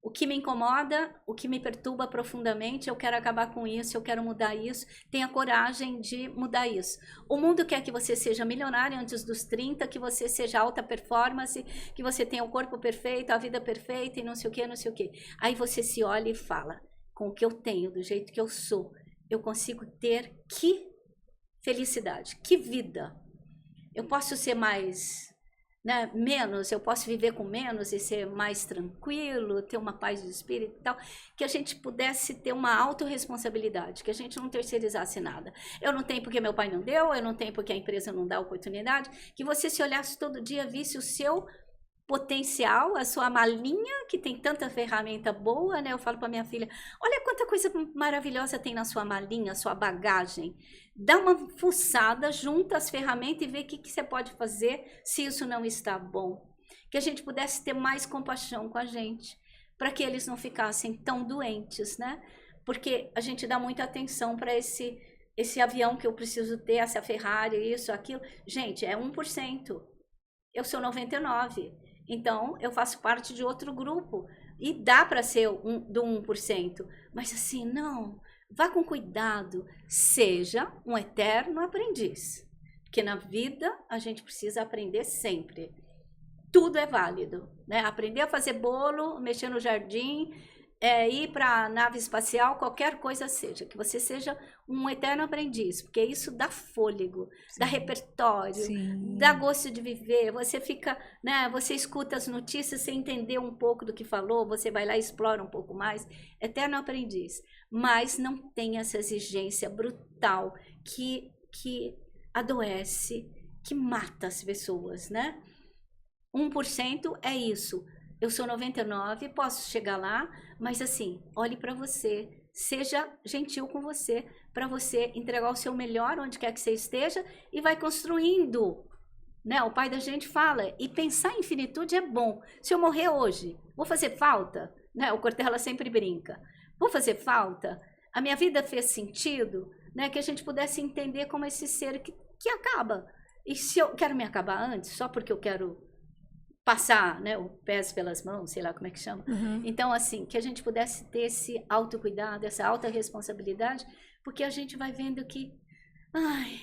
o que me incomoda, o que me perturba profundamente, eu quero acabar com isso, eu quero mudar isso. Tenha coragem de mudar isso. O mundo quer que você seja milionário antes dos 30, que você seja alta performance, que você tenha o corpo perfeito, a vida perfeita e não sei o que, não sei o que. Aí você se olha e fala: com o que eu tenho, do jeito que eu sou, eu consigo ter que felicidade, que vida. Eu posso ser mais... né, menos, eu posso viver com menos e ser mais tranquilo, ter uma paz de espírito e tal, que a gente pudesse ter uma autorresponsabilidade, que a gente não terceirizasse nada. Eu não tenho porque meu pai não deu, eu não tenho porque a empresa não dá oportunidade, que você se olhasse todo dia, visse o seu potencial, a sua malinha, que tem tanta ferramenta boa, né? Eu falo para minha filha: olha quanta coisa maravilhosa tem na sua malinha, sua bagagem. Dá uma fuçada, junta as ferramentas e vê o que você pode fazer se isso não está bom. Que a gente pudesse ter mais compaixão com a gente, para que eles não ficassem tão doentes, né? Porque a gente dá muita atenção para esse avião que eu preciso ter, essa Ferrari, isso, aquilo. Gente, é 1%. Eu sou 99%. Então, eu faço parte de outro grupo. E dá para ser do 1%. Mas assim, não. Vá com cuidado. Seja um eterno aprendiz. Porque na vida, a gente precisa aprender sempre. Tudo é válido, né? Aprender a fazer bolo, mexer no jardim, ir para a nave espacial, qualquer coisa seja, que você seja um eterno aprendiz, porque isso dá fôlego, sim, dá repertório, sim, dá gosto de viver. Você fica, né? Você escuta as notícias, você entender um pouco do que falou, você vai lá e explora um pouco mais. Eterno aprendiz, mas não tem essa exigência brutal que adoece, que mata as pessoas, né? 1% é isso. Eu sou 99%, posso chegar lá, mas assim, olhe para você, seja gentil com você, para você entregar o seu melhor onde quer que você esteja e vai construindo, né? O pai da gente fala, e pensar em finitude é bom. Se eu morrer hoje, vou fazer falta? Né? O Cortella sempre brinca. Vou fazer falta? A minha vida fez sentido? Né? Que a gente pudesse entender como esse ser que acaba. E se eu quero me acabar antes, só porque eu quero passar, né, o pés pelas mãos, sei lá como é que chama. Uhum. Então, assim, que a gente pudesse ter esse autocuidado, essa autorresponsabilidade, porque a gente vai vendo que, ai,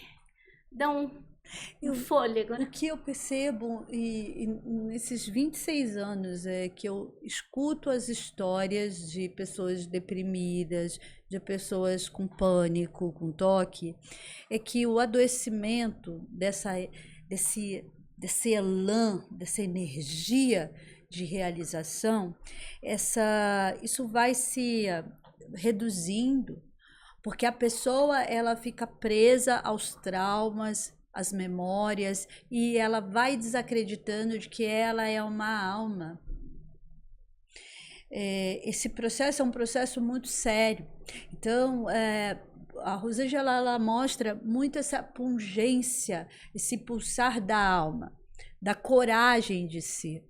dá um fôlego, né? O que eu percebo e nesses 26 anos é que eu escuto as histórias de pessoas deprimidas, de pessoas com pânico, com toque, é que o adoecimento desse elan, dessa energia de realização, isso vai se reduzindo, porque a pessoa ela fica presa aos traumas, às memórias, e ela vai desacreditando de que ela é uma alma. Esse processo é um processo muito sério. Então, a Rosângela ela mostra muito essa pungência, esse pulsar da alma, da coragem de si.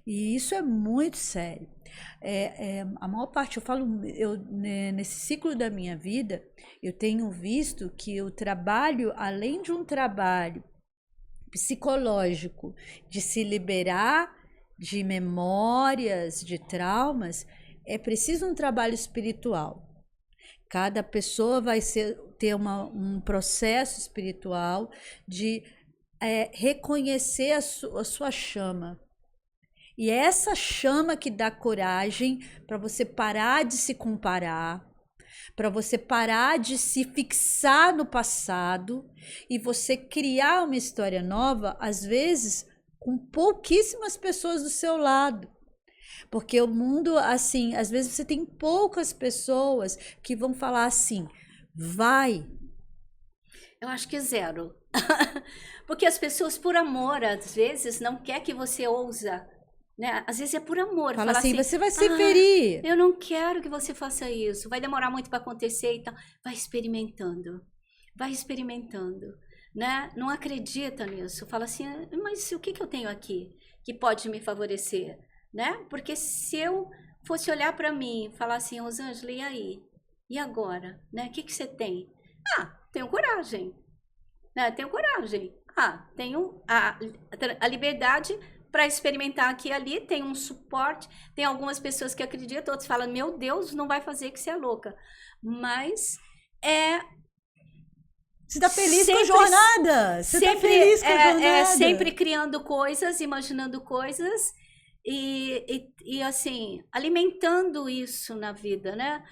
E isso é muito sério. A maior parte, nesse ciclo da minha vida, eu tenho visto que o trabalho, além de um trabalho psicológico, de se liberar de memórias, de traumas, é preciso um trabalho espiritual. Cada pessoa vai ter um processo espiritual de reconhecer a sua chama. E é essa chama que dá coragem para você parar de se comparar, para você parar de se fixar no passado e você criar uma história nova, às vezes com pouquíssimas pessoas do seu lado. Porque o mundo, assim, às vezes você tem poucas pessoas que vão falar assim, vai. Eu acho que zero. Porque as pessoas, por amor, às vezes, não quer que você ousa. Né? Às vezes é por amor. Fala assim, você vai se ferir. Eu não quero que você faça isso. Vai demorar muito para acontecer e tal. Vai experimentando. Vai experimentando. Né? Não acredita nisso. Fala assim, mas o que eu tenho aqui que pode me favorecer? Né? Porque se eu fosse olhar para mim e falar assim, Rosângela, e aí? E agora? Né? O que você tem? Tenho coragem. Né? Tenho coragem. Tenho a liberdade para experimentar aqui e ali, tem um suporte, tem algumas pessoas que acreditam, outros falam, meu Deus, não vai fazer que você é louca. Mas você tá feliz com a jornada. Você tá feliz com a jornada. Sempre criando coisas, imaginando coisas e assim, alimentando isso na vida, né?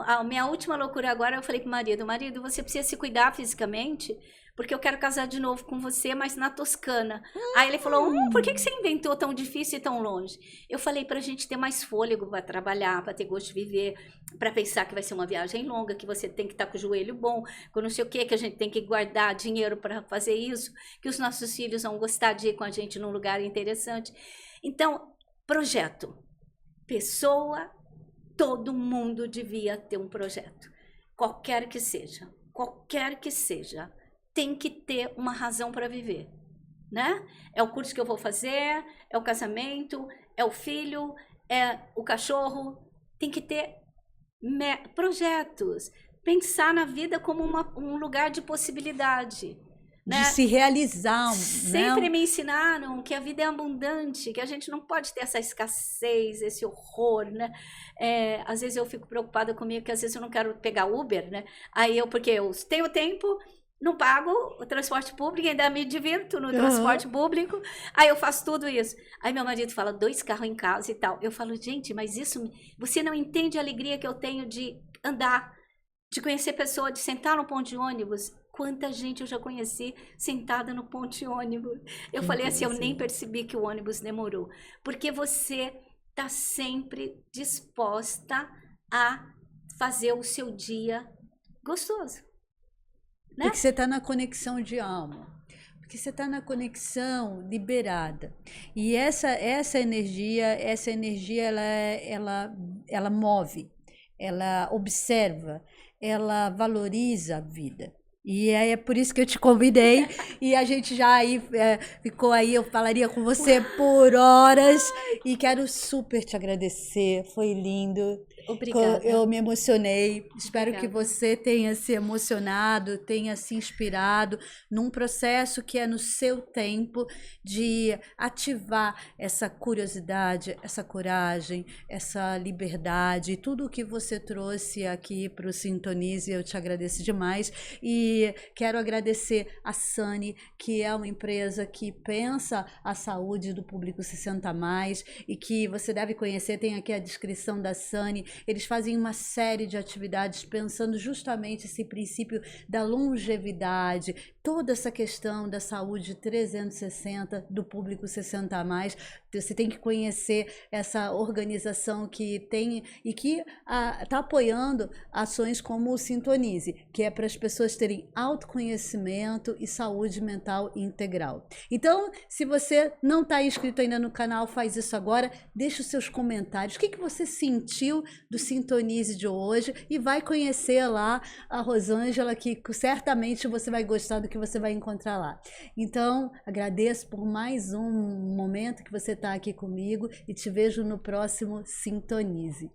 A minha última loucura agora, eu falei pro marido, você precisa se cuidar fisicamente, porque eu quero casar de novo com você, mas na Toscana. Aí ele falou, por que você inventou tão difícil e tão longe? Eu falei, pra gente ter mais fôlego para trabalhar, para ter gosto de viver, para pensar que vai ser uma viagem longa, que você tem que estar com o joelho bom, com não sei o que a gente tem que guardar dinheiro para fazer isso, que os nossos filhos vão gostar de ir com a gente num lugar interessante. Então, projeto. Pessoa, todo mundo devia ter um projeto. Qualquer que seja. Qualquer que seja. Tem que ter uma razão para viver, né? É o curso que eu vou fazer, é o casamento, é o filho, é o cachorro. Tem que ter projetos. Pensar na vida como um lugar de possibilidade. De se realizar. Sempre me ensinaram que a vida é abundante, que a gente não pode ter essa escassez, esse horror, né? Às vezes eu fico preocupada comigo, que às vezes eu não quero pegar Uber, né? Porque eu tenho tempo, não pago o transporte público, ainda me divirto no transporte público, aí eu faço tudo isso. Aí meu marido fala, 2 carros em casa e tal. Eu falo, gente, mas isso, você não entende a alegria que eu tenho de andar, de conhecer pessoas, de sentar no ponto de ônibus. Quanta gente eu já conheci sentada no ponto de ônibus. Eu falei assim, eu nem percebi que o ônibus demorou. Porque você está sempre disposta a fazer o seu dia gostoso. Né? Porque você está na conexão de alma. Porque você está na conexão liberada. E essa energia ela move, ela observa, ela valoriza a vida. E é por isso que eu te convidei e a gente já ficou aí, eu falaria com você por horas e quero super te agradecer, foi lindo. Obrigada. Eu me emocionei, espero que você tenha se emocionado, tenha se inspirado num processo que é no seu tempo de ativar essa curiosidade, essa coragem, essa liberdade, tudo o que você trouxe aqui para o Sintonize, eu te agradeço demais e E quero agradecer a Sani, que é uma empresa que pensa a saúde do público 60 mais e que você deve conhecer, tem aqui a descrição da Sani. Eles fazem uma série de atividades pensando justamente esse princípio da longevidade, toda essa questão da saúde 360 do público 60 a mais. Você tem que conhecer essa organização que tem e que está apoiando ações como o Sintonize, que é para as pessoas terem autoconhecimento e saúde mental integral. Então, se você não está inscrito ainda no canal, faz isso agora, deixa os seus comentários, o que você sentiu do Sintonize de hoje, e vai conhecer lá a Rosângela, que certamente você vai gostar do que você vai encontrar lá. Então, agradeço por mais um momento que você está aqui comigo e te vejo no próximo Sintonize.